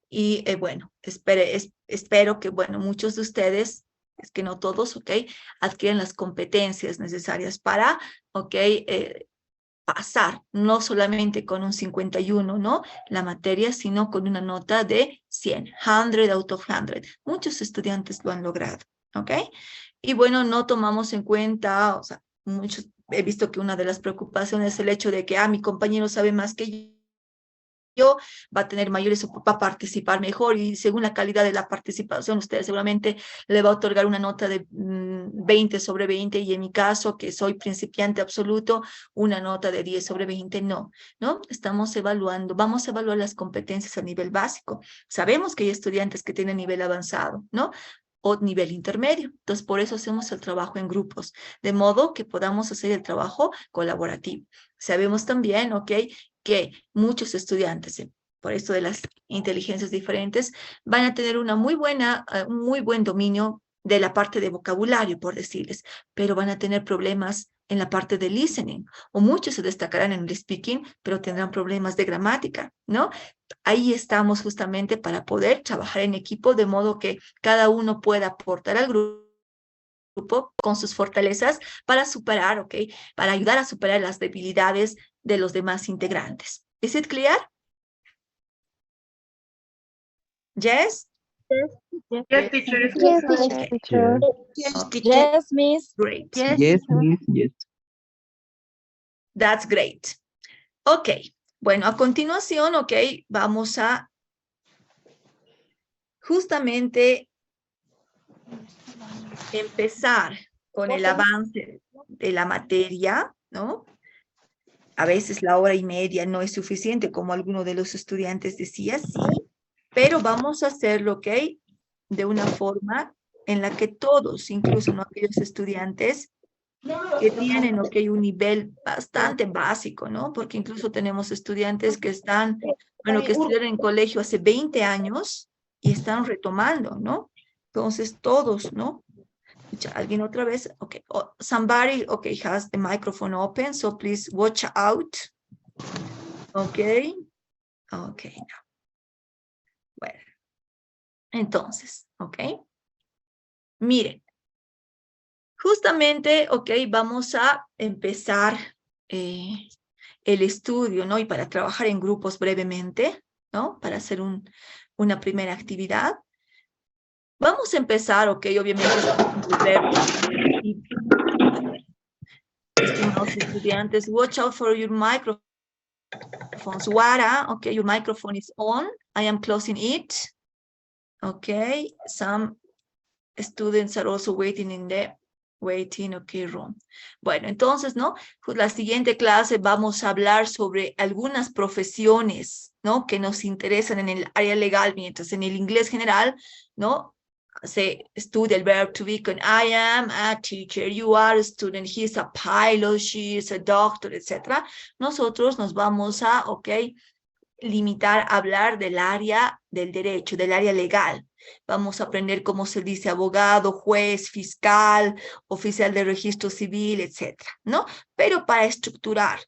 Y bueno, espero que, bueno, muchos de ustedes, es que no todos, ¿ok? Adquieren las competencias necesarias para, ¿ok? Pasar, no solamente con un 51, ¿no? La materia, sino con una nota de 100, 100 out of 100. Muchos estudiantes lo han logrado, ¿ok? Y bueno, no tomamos en cuenta, o sea, he visto que una de las preocupaciones es el hecho de que, mi compañero sabe más que yo, va a tener mayores, va a participar mejor y según la calidad de la participación, usted seguramente le va a otorgar una nota de 20 sobre 20 y en mi caso, que soy principiante absoluto, una nota de 10 sobre 20, no, ¿no? Estamos evaluando, vamos a evaluar las competencias a nivel básico. Sabemos que hay estudiantes que tienen nivel avanzado, ¿no? O nivel intermedio. Entonces, por eso hacemos el trabajo en grupos, de modo que podamos hacer el trabajo colaborativo. Sabemos también, ¿ok?, que muchos estudiantes, por esto de las inteligencias diferentes, van a tener una muy buen dominio de la parte de vocabulario, por decirles, pero van a tener problemas en la parte de listening, o muchos se destacarán en el speaking, pero tendrán problemas de gramática, ¿no? Ahí estamos justamente para poder trabajar en equipo, de modo que cada uno pueda aportar al grupo con sus fortalezas para superar, ¿ok? Para ayudar a superar las debilidades de los demás integrantes. ¿Is it clear? Yes? Yes, teacher. Yes, teacher. Okay. Yes, Miss. Great. Yes, miss, yes. That's great. Ok. Bueno, a continuación, ok, vamos a justamente empezar con el avance de la materia, ¿no? A veces la hora y media no es suficiente, como alguno de los estudiantes decía, sí, pero vamos a hacerlo, ¿ok?, de una forma en la que todos, incluso no aquellos estudiantes que tienen, ¿ok?, un nivel bastante básico, ¿no? Porque incluso tenemos estudiantes que están, bueno, que estudiaron en colegio hace 20 años y están retomando, ¿no? Entonces todos, ¿no? ¿Alguien otra vez? Okay. Oh, somebody, okay, has the microphone open, so please watch out. Okay. Okay. Now. Bueno. Entonces, okay. Miren. Justamente, okay, vamos a empezar el estudio, ¿no? Y para trabajar en grupos brevemente, ¿no? Para hacer una primera actividad. Vamos a empezar, ok, obviamente, estimados estudiantes, watch out for your microphones. Wara, okay, your microphone is on. I am closing it. Okay, some students are also waiting in the waiting, okay, room. Bueno, entonces, ¿no? Pues la siguiente clase vamos a hablar sobre algunas profesiones, ¿no?, que nos interesan en el área legal, mientras en el inglés general, ¿no?, se estudia el verb to be con I am a teacher, you are a student, he is a pilot, she is a doctor, etc. Nosotros nos vamos a, ok, limitar a hablar del área del derecho, del área legal. Vamos a aprender cómo se dice abogado, juez, fiscal, oficial de registro civil, etc., ¿no? Pero para estructurar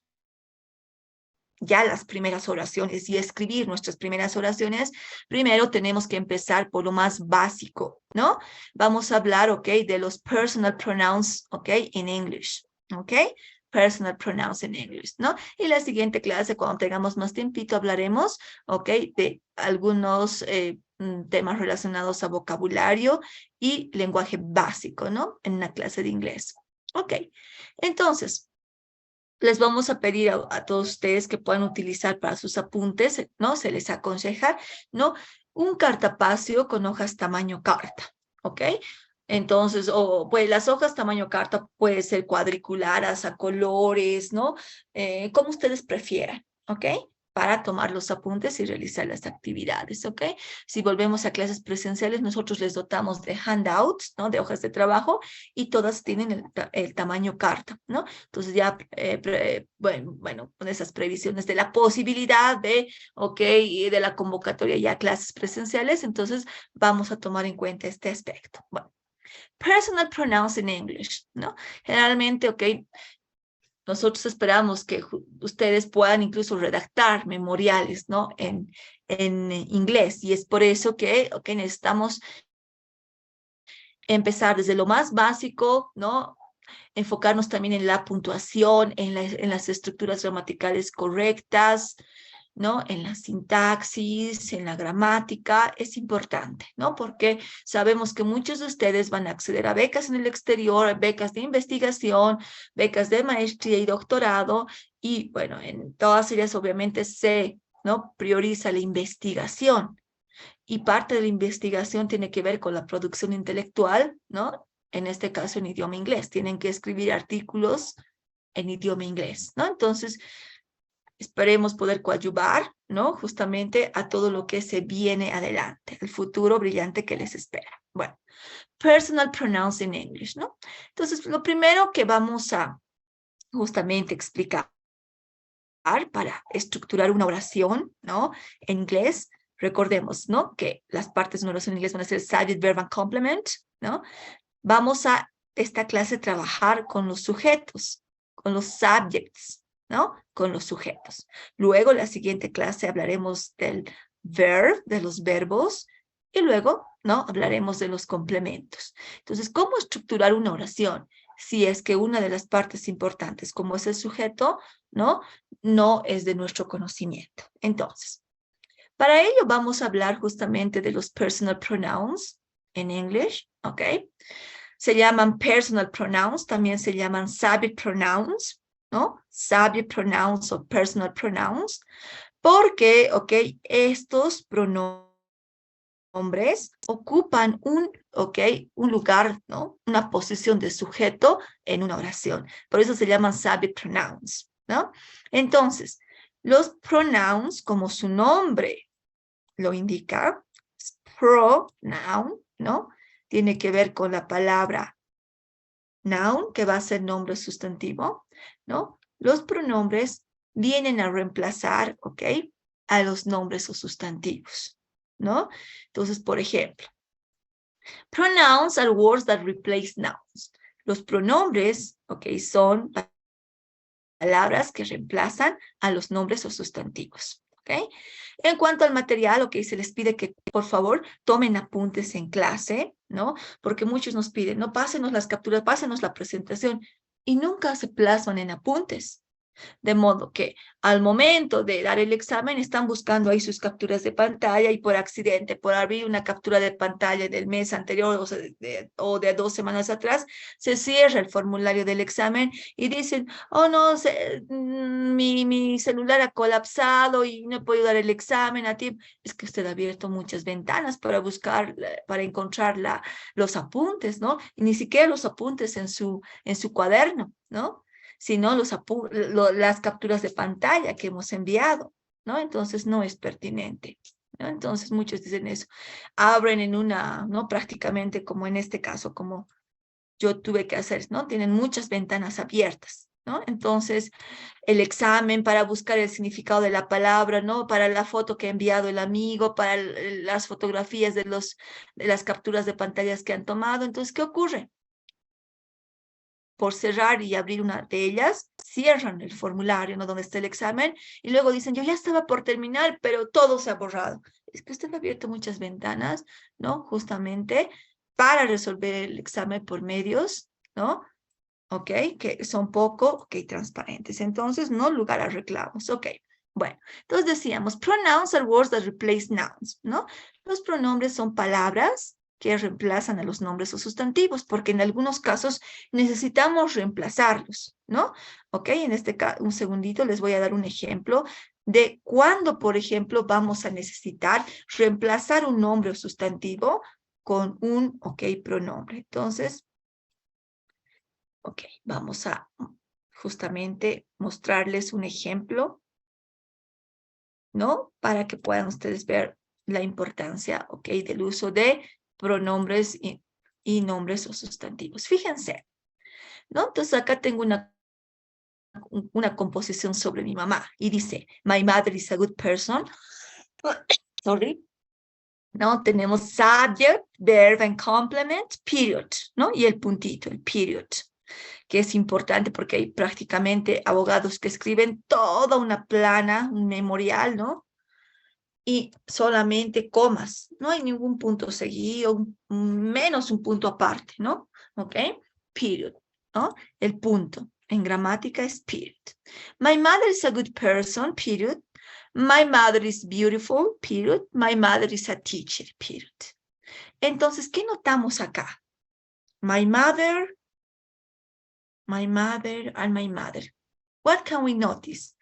ya las primeras oraciones y escribir nuestras primeras oraciones, primero tenemos que empezar por lo más básico, ¿no? Vamos a hablar, ok, de los personal pronouns, ok, en English, ok, personal pronouns en English, ¿no? Y la siguiente clase, cuando tengamos más tiempito, hablaremos, ok, de algunos temas relacionados a vocabulario y lenguaje básico, ¿no? En una clase de inglés. Ok, entonces, les vamos a pedir a todos ustedes que puedan utilizar para sus apuntes, ¿no? Se les aconseja, ¿no?, un cartapacio con hojas tamaño carta, ¿ok? Entonces, pues las hojas tamaño carta pueden ser cuadriculares, a colores, ¿no? Como ustedes prefieran, ¿ok? Para tomar los apuntes y realizar las actividades, ¿ok? Si volvemos a clases presenciales, nosotros les dotamos de handouts, ¿no?, de hojas de trabajo, y todas tienen el tamaño carta, ¿no? Entonces ya, bueno, con esas previsiones de la posibilidad de, ¿ok?, y de la convocatoria ya a clases presenciales, entonces vamos a tomar en cuenta este aspecto. Bueno, personal pronouns in English, ¿no? Generalmente, ¿ok?, nosotros esperamos que ustedes puedan incluso redactar memoriales, ¿no?, en inglés, y es por eso que, okay, necesitamos empezar desde lo más básico, ¿no?, enfocarnos también en la puntuación, en las estructuras gramaticales correctas, ¿no?, en la sintaxis, en la gramática. Es importante, ¿no?, porque sabemos que muchos de ustedes van a acceder a becas en el exterior, becas de investigación, becas de maestría y doctorado, y bueno, en todas ellas obviamente ¿no?, prioriza la investigación, y parte de la investigación tiene que ver con la producción intelectual, ¿no?, en este caso en idioma inglés. Tienen que escribir artículos en idioma inglés, ¿no? Entonces, esperemos poder coadyuvar, ¿no? Justamente a todo lo que se viene adelante, el futuro brillante que les espera. Bueno, personal pronouns in English, ¿no? Entonces, lo primero que vamos a justamente explicar para estructurar una oración, ¿no? En inglés, recordemos, ¿no? Que las partes de una oración en inglés van a ser subject, verb, and complement, ¿no? Vamos a esta clase trabajar con los sujetos, con los subjects, ¿no? Con los sujetos. Luego, la siguiente clase hablaremos del verb, de los verbos, y luego, ¿no? Hablaremos de los complementos. Entonces, ¿cómo estructurar una oración? Si es que una de las partes importantes, como es el sujeto, ¿no? No es de nuestro conocimiento. Entonces, para ello vamos a hablar justamente de los personal pronouns en English, ¿ok? Se llaman personal pronouns, también se llaman subject pronouns, ¿no? Subject pronouns o personal pronouns, porque, ¿ok? Estos pronombres ocupan un lugar, ¿no? Una posición de sujeto en una oración. Por eso se llaman subject pronouns, ¿no? Entonces, los pronouns, como su nombre lo indica, pronoun, ¿no? Tiene que ver con la palabra noun, que va a ser nombre sustantivo, ¿no? Los pronombres vienen a reemplazar, ¿ok? A los nombres o sustantivos, ¿no? Entonces, por ejemplo, pronouns are words that replace nouns. Los pronombres, ¿ok? Son palabras que reemplazan a los nombres o sustantivos, ¿ok? En cuanto al material, ¿ok? Se les pide que, por favor, tomen apuntes en clase, ¿no? Porque muchos nos piden, no, pásenos las capturas, pásenos la presentación, y nunca se plasman en apuntes. De modo que al momento de dar el examen están buscando ahí sus capturas de pantalla y por accidente, por abrir una captura de pantalla del mes anterior o de 2 semanas atrás, se cierra el formulario del examen y dicen, oh no, mi celular ha colapsado y no he podido dar el examen a tiempo. Es que usted ha abierto muchas ventanas para buscar, para encontrar los apuntes, ¿no? Y ni siquiera los apuntes en su cuaderno, ¿no? Sino las capturas de pantalla que hemos enviado, ¿no? Entonces no es pertinente, ¿no? Entonces muchos dicen eso. Abren en una, ¿no? Prácticamente como en este caso, como yo tuve que hacer, ¿no? Tienen muchas ventanas abiertas, ¿no? Entonces el examen para buscar el significado de la palabra, ¿no? Para la foto que ha enviado el amigo, para las fotografías de las capturas de pantallas que han tomado. Entonces, ¿qué ocurre? Por cerrar y abrir una de ellas, cierran el formulario, ¿no? Donde está el examen, y luego dicen, yo ya estaba por terminar, pero todo se ha borrado. Es que usted ha abierto muchas ventanas, ¿no? Justamente para resolver el examen por medios, ¿no? ¿Ok? Que son poco, transparentes. Entonces, no lugar a reclamos, ¿ok? Bueno, entonces decíamos, pronouns are words that replace nouns, ¿no? Los pronombres son palabras que reemplazan a los nombres o sustantivos, porque en algunos casos necesitamos reemplazarlos, ¿no? Ok, en este caso, un segundito, les voy a dar un ejemplo de cuándo, por ejemplo, vamos a necesitar reemplazar un nombre o sustantivo con un, pronombre. Entonces, vamos a justamente mostrarles un ejemplo, ¿no? Para que puedan ustedes ver la importancia, del uso de pronombres y nombres o sustantivos. Fíjense, ¿no? Entonces acá tengo una composición sobre mi mamá y dice, my mother is a good person. Sorry. ¿No? Tenemos subject, verb and complement, period, ¿no? Y el puntito, el period, que es importante porque hay prácticamente abogados que escriben toda una plana, un memorial, ¿no? Y solamente comas, no hay ningún punto seguido, menos un punto aparte, ¿no? ¿Ok? Period, ¿no? El punto en gramática es period. My mother is a good person, period. My mother is beautiful, period. My mother is a teacher, period. Entonces, ¿qué notamos acá? My mother, and my mother. What can we notice?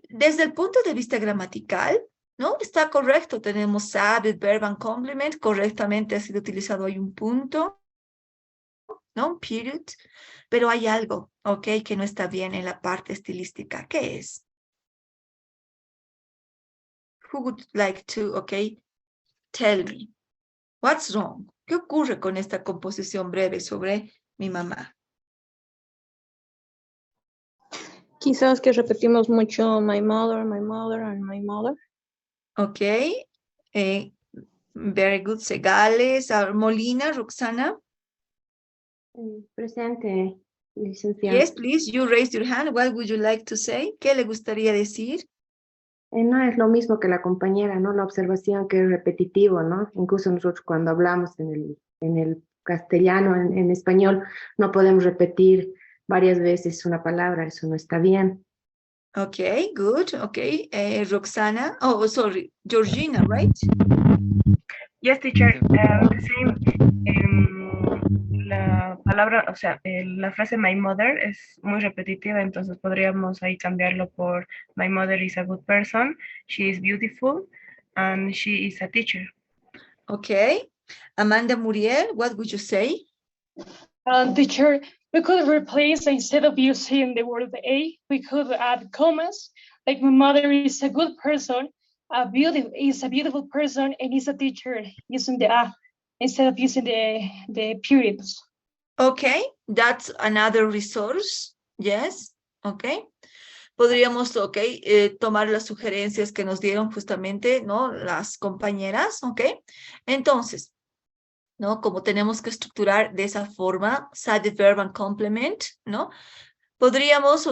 Desde el punto de vista gramatical, ¿no? Está correcto, tenemos subject, verb and complement, correctamente ha sido utilizado ahí un punto. ¿no? Period. Pero hay algo, ¿ok? Que no está bien en la parte estilística. ¿Qué es? Who would like to, okay, tell me? What's wrong? ¿Qué ocurre con esta composición breve sobre mi mamá? Quizás que repetimos mucho my mother, and my mother. Ok. Very good. Segales, Molina, Roxana. Presente, licenciada. Yes, please, you raised your hand. What would you like to say? ¿Qué le gustaría decir? No es lo mismo que la compañera, ¿no? La observación que es repetitivo, ¿no? Incluso nosotros cuando hablamos en el castellano, en español, no podemos repetir varias veces una palabra, eso no está bien. Okay, good. Okay, Roxana. Oh, sorry, Georgina, right? Yes, teacher. The same. La palabra, o sea, la frase my mother es muy repetitiva, entonces podríamos ahí cambiarlo por my mother is a good person, she is beautiful, and she is a teacher. Okay. Amanda Muriel, what would you say? Teacher, we could replace, instead of using the word a, we could add commas, like my mother is a good person, is a beautiful person, and is a teacher, using the a, instead of using the periods. Okay, that's another resource. Yes, okay. Podríamos, tomar las sugerencias que nos dieron justamente, ¿no? Las compañeras, okay. Entonces, ¿no? Como tenemos que estructurar de esa forma, subject, verb, and complement, ¿no? Podríamos,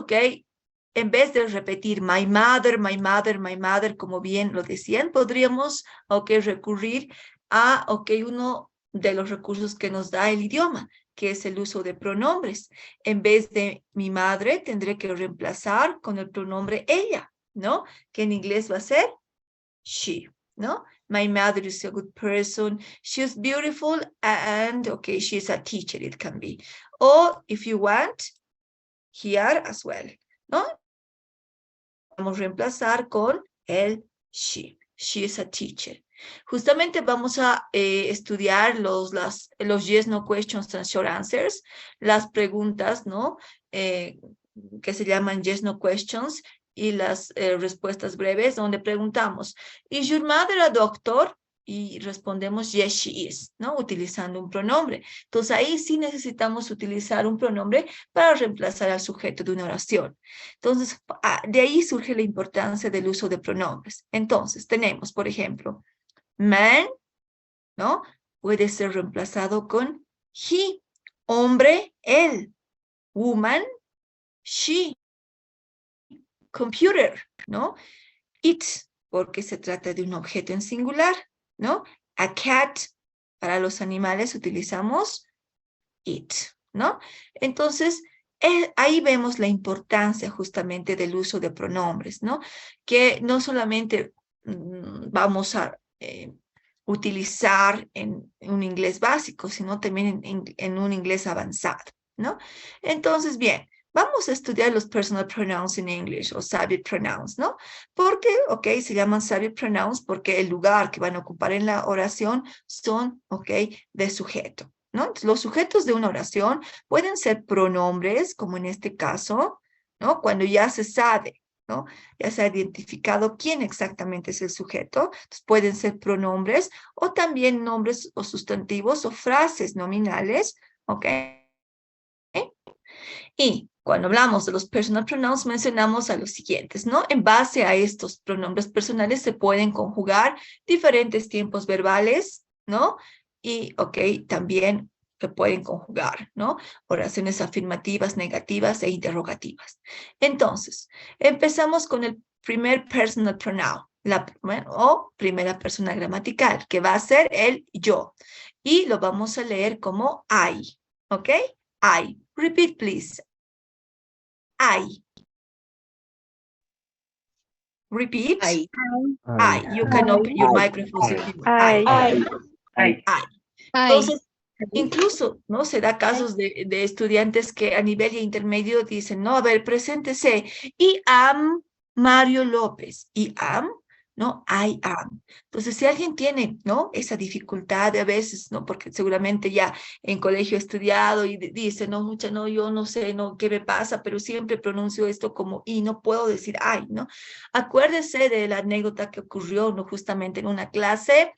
en vez de repetir my mother, my mother, my mother, como bien lo decían, podríamos, recurrir a, uno de los recursos que nos da el idioma, que es el uso de pronombres. En vez de mi madre, tendré que reemplazar con el pronombre ella, ¿no? Que en inglés va a ser she, ¿no? My mother is a good person, she's beautiful, and, she's a teacher, it can be. Or, if you want, here as well, ¿no? Vamos a reemplazar con el she. She is a teacher. Justamente vamos a estudiar los yes, no questions and short answers, las preguntas, ¿no? Que se llaman yes, no questions, y las respuestas breves, donde preguntamos, ¿is your mother a doctor? Y respondemos, yes, she is, ¿no? Utilizando un pronombre. Entonces, ahí sí necesitamos utilizar un pronombre para reemplazar al sujeto de una oración. Entonces, de ahí surge la importancia del uso de pronombres. Entonces, tenemos, por ejemplo, man, ¿no? Puede ser reemplazado con he. Hombre, él. Woman, she. Computer, ¿no? It, porque se trata de un objeto en singular, ¿no? A cat, para los animales utilizamos it, ¿no? Entonces, ahí vemos la importancia justamente del uso de pronombres, ¿no? Que no solamente vamos a utilizar en un inglés básico, sino también en un inglés avanzado, ¿no? Entonces, bien, vamos a estudiar los personal pronouns en English o subject pronouns, ¿no? Porque, se llaman subject pronouns porque el lugar que van a ocupar en la oración son, de sujeto, ¿no? Entonces, los sujetos de una oración pueden ser pronombres, como en este caso, ¿no? Cuando ya se sabe, ¿no? Ya se ha identificado quién exactamente es el sujeto. Entonces, pueden ser pronombres o también nombres o sustantivos o frases nominales, Y cuando hablamos de los personal pronouns, mencionamos a los siguientes, ¿no? En base a estos pronombres personales se pueden conjugar diferentes tiempos verbales, ¿no? Y, también se pueden conjugar, ¿no? Oraciones afirmativas, negativas e interrogativas. Entonces, empezamos con el primer personal pronoun, primera persona gramatical, que va a ser el yo. Y lo vamos a leer como I, I. Repeat, please. I. Repeat. I. You can open your microphone if you want. I. Entonces, incluso, ¿no? Se da casos de estudiantes que a nivel intermedio dicen, no, a ver, preséntese. I am Mario López. I am ¿no? I am. Entonces, si alguien tiene, ¿no? Esa dificultad de a veces, ¿no? Porque seguramente ya en colegio he estudiado y dice, no, mucha, no, yo no sé, no, qué me pasa, pero siempre pronuncio esto como y no puedo decir I, ¿no? Acuérdese de la anécdota que ocurrió, ¿no? Justamente en una clase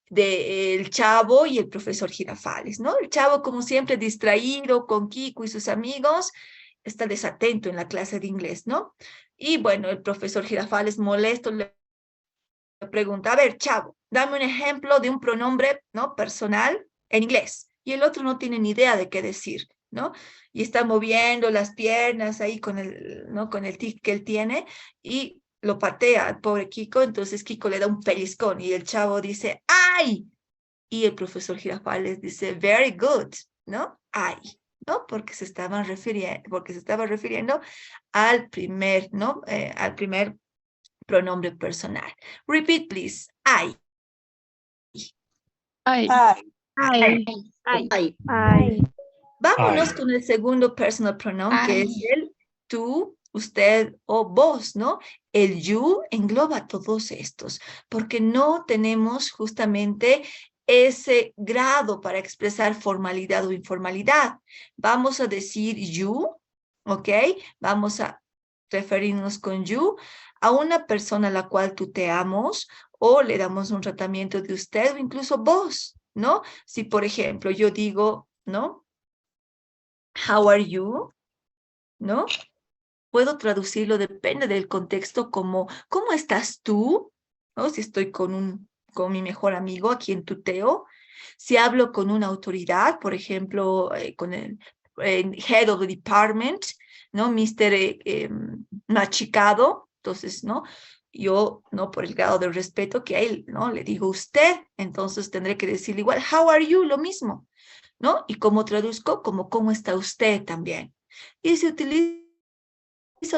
del Chavo y el profesor Girafales, ¿no? El Chavo, como siempre, distraído con Kiko y sus amigos, está desatento en la clase de inglés, ¿no? Y bueno, el profesor Girafales molesto le pregunta, a ver, Chavo, dame un ejemplo de un pronombre, ¿no? Personal en inglés. Y el otro no tiene ni idea de qué decir, ¿no? Y está moviendo las piernas ahí con el, ¿no? Con el tic que él tiene y lo patea al pobre Kiko, entonces Kiko le da un pellizcón y el Chavo dice, ¡ay! Y el profesor Girafales dice, very good, ¿no? ¡Ay! ¿No? Porque se estaba refiriendo al primer, ¿no? Al primer pronombre personal. Repeat, please. I. Vámonos con el segundo personal pronoun, que es el tú, usted o vos, ¿no? El you engloba todos estos, porque no tenemos justamente ese grado para expresar formalidad o informalidad. Vamos a decir you, ¿ok? Vamos a referirnos con you a una persona a la cual tuteamos o le damos un tratamiento de usted o incluso vos, ¿no? Si, por ejemplo, yo digo, ¿no? How are you? ¿No? Puedo traducirlo, depende del contexto, como ¿cómo estás tú? ¿No? Si estoy con mi mejor amigo a quien tuteo. Si hablo con una autoridad, por ejemplo, con el head of the department, ¿no? Mr. Machicado, entonces, ¿no? Yo, ¿no? Por el grado de respeto que a él, ¿no? Le digo usted, entonces tendré que decirle igual, how are you? Lo mismo, ¿no? Y como traduzco, como ¿cómo está usted? También. Y se utiliza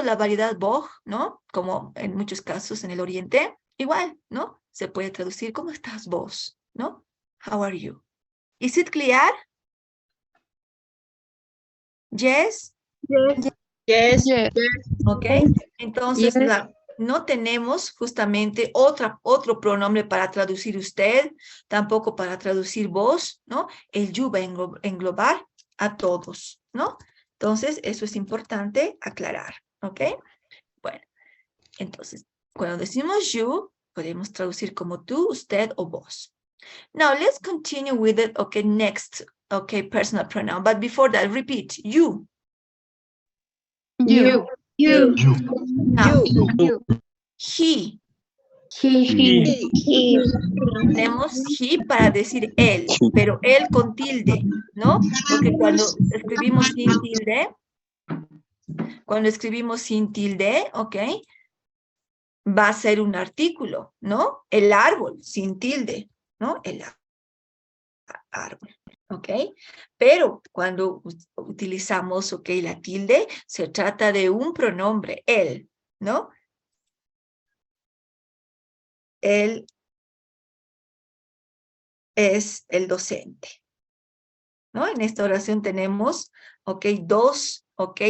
la variedad Boj, ¿no? Como en muchos casos en el Oriente, igual, ¿no? Se puede traducir, ¿cómo estás vos? ¿No? How are you? Is it clear? Yes? Yes. Ok. Entonces, no tenemos justamente otro pronombre para traducir usted, tampoco para traducir vos, ¿no? El you va a englobar a todos, ¿no? Entonces, eso es importante aclarar, ¿ok? Bueno, entonces, cuando decimos you, podemos traducir como tú, usted o vos. Now, let's continue with it, okay, next, okay, personal pronoun. But before that, repeat, you. You. Now, he. Tenemos he para decir él, pero él con tilde, ¿no? Porque cuando escribimos sin tilde, ¿ok? Va a ser un artículo, ¿no? El árbol, sin tilde, ¿no? El árbol, ¿ok? Pero cuando utilizamos, ¿ok? La tilde, se trata de un pronombre, él, ¿no? Él es el docente, ¿no? En esta oración tenemos, ¿ok? Dos, ¿ok?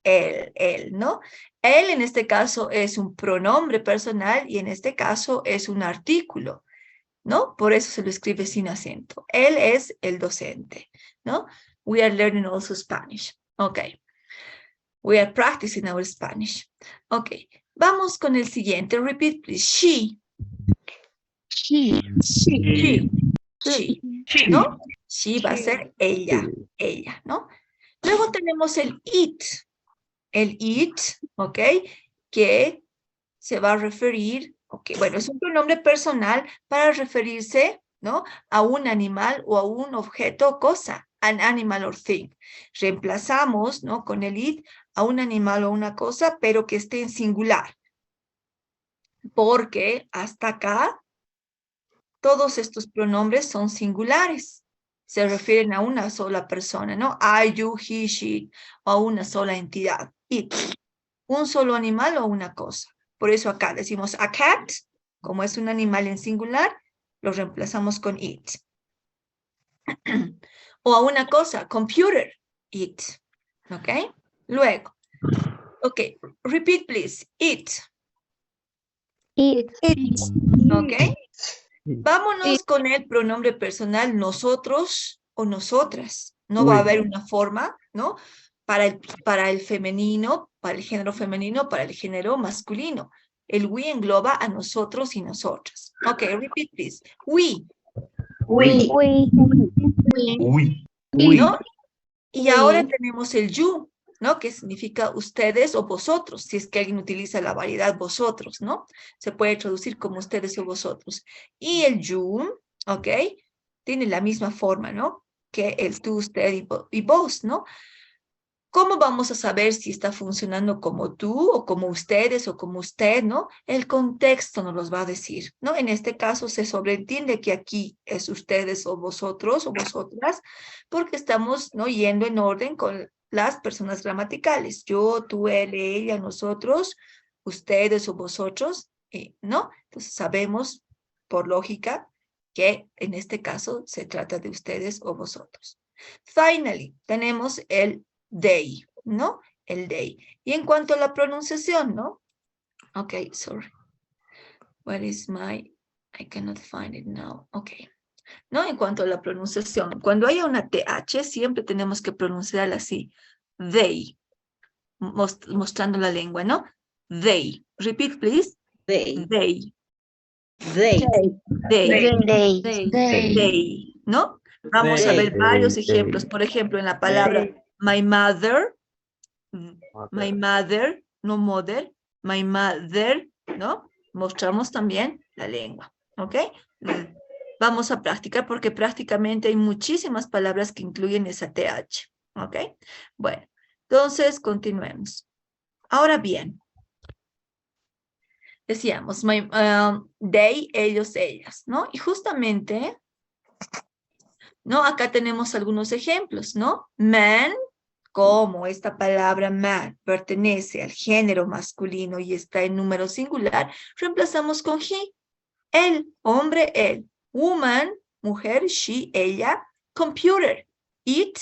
Él, ¿no? Él en este caso es un pronombre personal y en este caso es un artículo, ¿no? Por eso se lo escribe sin acento. Él es el docente, ¿no? We are learning also Spanish. Ok. We are practicing our Spanish. Ok. Vamos con el siguiente. Repeat, please. She. ¿No? She va a ser ella, ¿no? Luego tenemos el it. El it, ¿ok? Que se va a referir, ¿ok? Bueno, es un pronombre personal para referirse, ¿no? A un animal o a un objeto o cosa, an animal or thing. Reemplazamos, ¿no? Con el it a un animal o una cosa, pero que esté en singular. Porque hasta acá, todos estos pronombres son singulares. Se refieren a una sola persona, ¿no? I, you, he, she, o a una sola entidad. It. Un solo animal o una cosa. Por eso acá decimos a cat, como es un animal en singular, lo reemplazamos con it. O a una cosa, computer, it. ¿Ok? Luego, ok, repeat please, it. It. ¿Ok? Vámonos con el pronombre personal nosotros o nosotras. No va a haber una forma, ¿no? Para el femenino, para el género femenino, para el género masculino. El we engloba a nosotros y nosotras. Ok, repeat please. We. We. ¿No? Y ahora tenemos el you, ¿no? Que significa ustedes o vosotros, si es que alguien utiliza la variedad vosotros, ¿no? Se puede traducir como ustedes o vosotros. Y el you, ¿ok? Tiene la misma forma, ¿no? Que el tú, usted y vos, ¿no? ¿Cómo vamos a saber si está funcionando como tú o como ustedes o como usted, ¿no? El contexto nos los va a decir, ¿no? En este caso se sobreentiende que aquí es ustedes o vosotros o vosotras, porque estamos, ¿no? Yendo en orden con las personas gramaticales. Yo, tú, él, ella, nosotros, ustedes o vosotros, ¿no? Entonces sabemos, por lógica, que en este caso se trata de ustedes o vosotros. Finally, tenemos el they, ¿no? El they. Y en cuanto a la pronunciación, ¿no? Ok, sorry. Where is my... I cannot find it now. Ok. ¿No? En cuanto a la pronunciación, cuando haya una TH, siempre tenemos que pronunciarla así. They. Mostrando la lengua, ¿no? They. Repeat, please. They. They. They. They. ¿No? Vamos a ver varios ejemplos. Por ejemplo, en la palabra my mother, no mother, my mother, ¿no? Mostramos también la lengua, ¿ok? Vamos a practicar porque prácticamente hay muchísimas palabras que incluyen esa TH, ¿ok? Bueno, entonces continuemos. Ahora bien, decíamos, they, ellos, ellas, ¿no? Y justamente, ¿no? Acá tenemos algunos ejemplos, ¿no? Man, como esta palabra man pertenece al género masculino y está en número singular, reemplazamos con he. El, hombre, él. Woman, mujer, she, ella. Computer, it,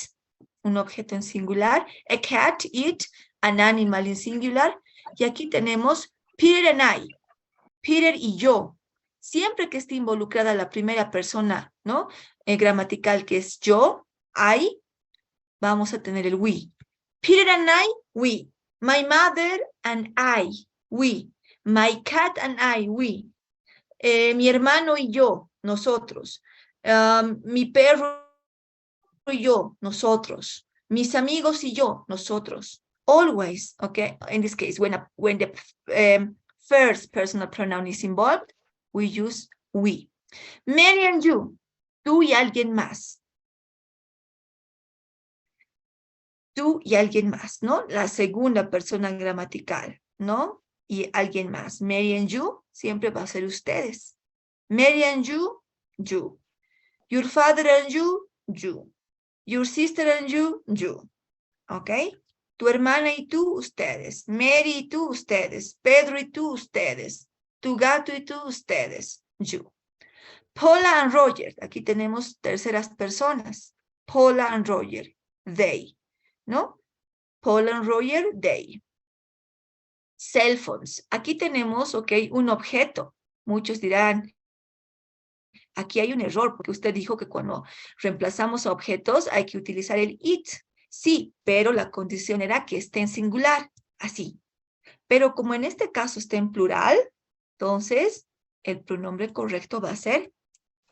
un objeto en singular. A cat, it, an animal en singular. Y aquí tenemos Peter and I. Peter y yo. Siempre que esté involucrada la primera persona, ¿no? Gramatical, que es yo, I, vamos a tener el we. Peter and I, we. My mother and I, we. My cat and I, we. Mi hermano y yo, nosotros. Mi perro y yo, nosotros. Mis amigos y yo, nosotros. Always, okay? In this case, when the first personal pronoun is involved, we use we. Mary and you, tú y alguien más. Tú y alguien más, ¿no? La segunda persona gramatical, ¿no? Y alguien más. Mary and you siempre va a ser ustedes. Mary and you, you. Your father and you, you. Your sister and you, you. ¿Ok? Tu hermana y tú, ustedes. Mary y tú, ustedes. Pedro y tú, ustedes. Tu gato y tú, ustedes. You. Paula and Roger. Aquí tenemos terceras personas. Paula and Roger. They. ¿No? Paul and Roger, they. Cell phones. Aquí tenemos, ok, un objeto. Muchos dirán, aquí hay un error, porque usted dijo que cuando reemplazamos a objetos hay que utilizar el it. Sí, pero la condición era que esté en singular, así. Pero como en este caso está en plural, entonces el pronombre correcto va a ser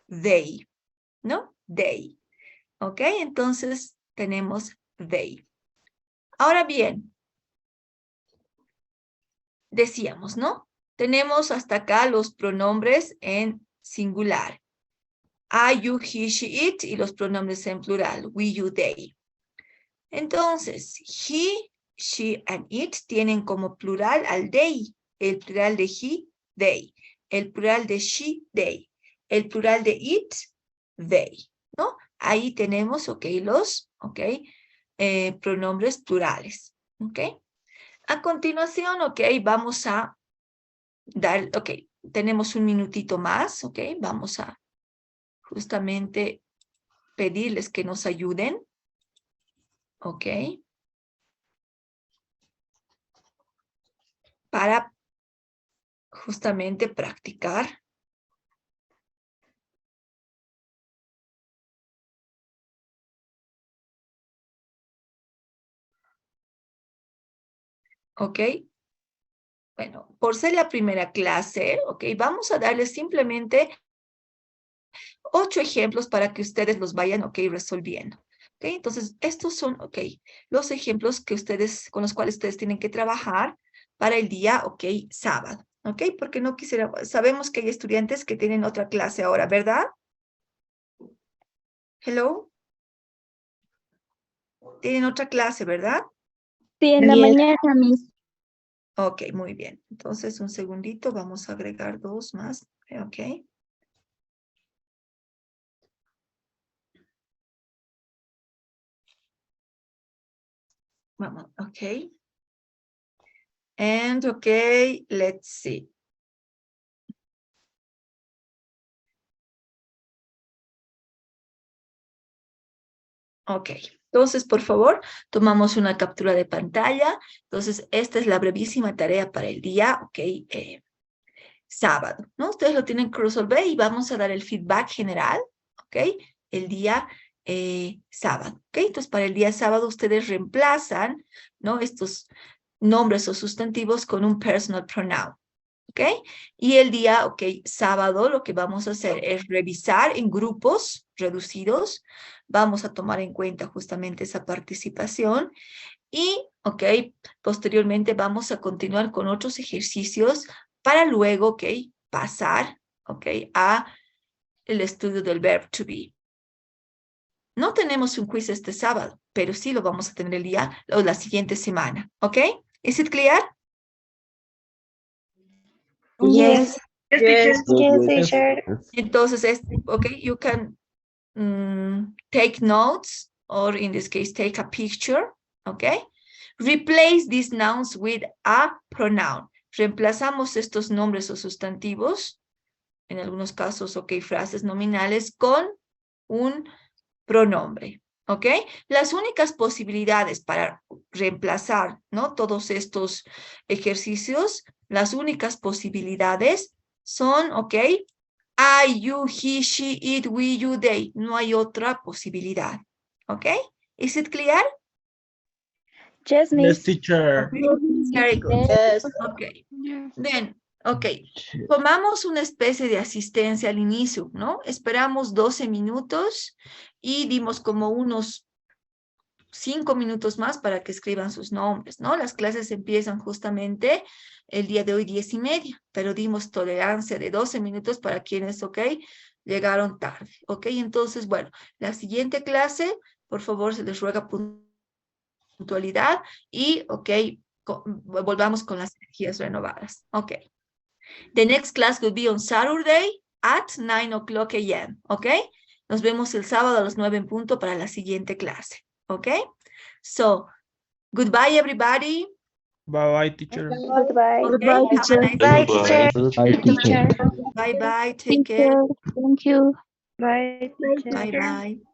they, ¿no? They. Ok, entonces tenemos they. Ahora bien, decíamos, ¿no? Tenemos hasta acá los pronombres en singular. I, you, he, she, it, y los pronombres en plural. We, you, they. Entonces, he, she, and it tienen como plural al they. El plural de he, they. El plural de she, they. El plural de it, they. ¿No? Ahí tenemos, ok, los, ok, pronombres plurales. ¿Ok? A continuación, ok, vamos a dar, ok, tenemos un minutito más, ok, vamos a justamente pedirles que nos ayuden, ok, para justamente practicar. ¿Ok? Bueno, por ser la primera clase, ¿ok? Vamos a darles simplemente 8 ejemplos para que ustedes los vayan, ¿ok? Resolviendo. ¿Ok? Entonces, estos son, ¿ok? Los ejemplos que ustedes, con los cuales ustedes tienen que trabajar para el día, ¿ok? Sábado. ¿Ok? Porque no quisiera, sabemos que hay estudiantes que tienen otra clase ahora, ¿verdad? Hello. Tienen otra clase, ¿verdad? Sí, en la mañana, Miss. Ok, muy bien. Entonces, un segundito, vamos a agregar 2 más. Ok. Vamos, ok. And okay, let's see. Ok, entonces, por favor, tomamos una captura de pantalla. Entonces, esta es la brevísima tarea para el día, ok, sábado, ¿no? Ustedes lo tienen que resolver y vamos a dar el feedback general, ok, el día sábado, ok. Entonces, para el día sábado ustedes reemplazan, ¿no? Estos nombres o sustantivos con un personal pronoun. ¿Ok? Y el día, ok, sábado, lo que vamos a hacer es revisar en grupos reducidos. Vamos a tomar en cuenta justamente esa participación. Y, ok, posteriormente vamos a continuar con otros ejercicios para luego, ok, pasar, ok, a el estudio del verb to be. No tenemos un quiz este sábado, pero sí lo vamos a tener el día o la siguiente semana. ¿Ok? ¿Is it clear? Yes. Yes, teacher. Yes, teacher. Entonces, okay, you can take notes, or in this case, take a picture, okay? Replace these nouns with a pronoun. Reemplazamos estos nombres o sustantivos, en algunos casos, ok, frases nominales, con un pronombre, ¿ok? Las únicas posibilidades para reemplazar, ¿no? Todos estos ejercicios, las únicas posibilidades son, ¿ok? I, you, he, she, it, we, you, they. No hay otra posibilidad, ¿ok? Is it clear? Yes, Miss. teacher. Very good. Yes. Okay. Then, okay. Tomamos una especie de asistencia al inicio, ¿no? Esperamos 12 minutos y dimos como unos 5 minutos más para que escriban sus nombres, ¿no? Las clases empiezan justamente el día de hoy 10:30, pero dimos tolerancia de 12 minutos para quienes, ok, llegaron tarde, ok. Entonces, bueno, la siguiente clase, por favor, se les ruega puntualidad y, ok, volvamos con las energías renovadas, ok. The next class will be on Saturday at 9 o'clock a.m., ok. Nos vemos el sábado a las 9 en punto para la siguiente clase, ok. So, goodbye, everybody. Bye, teacher. Goodbye. Okay, Goodbye, have a teacher. nice Bye, day. teacher. Bye-bye, take care. Thank you. Bye, teacher. Bye-bye.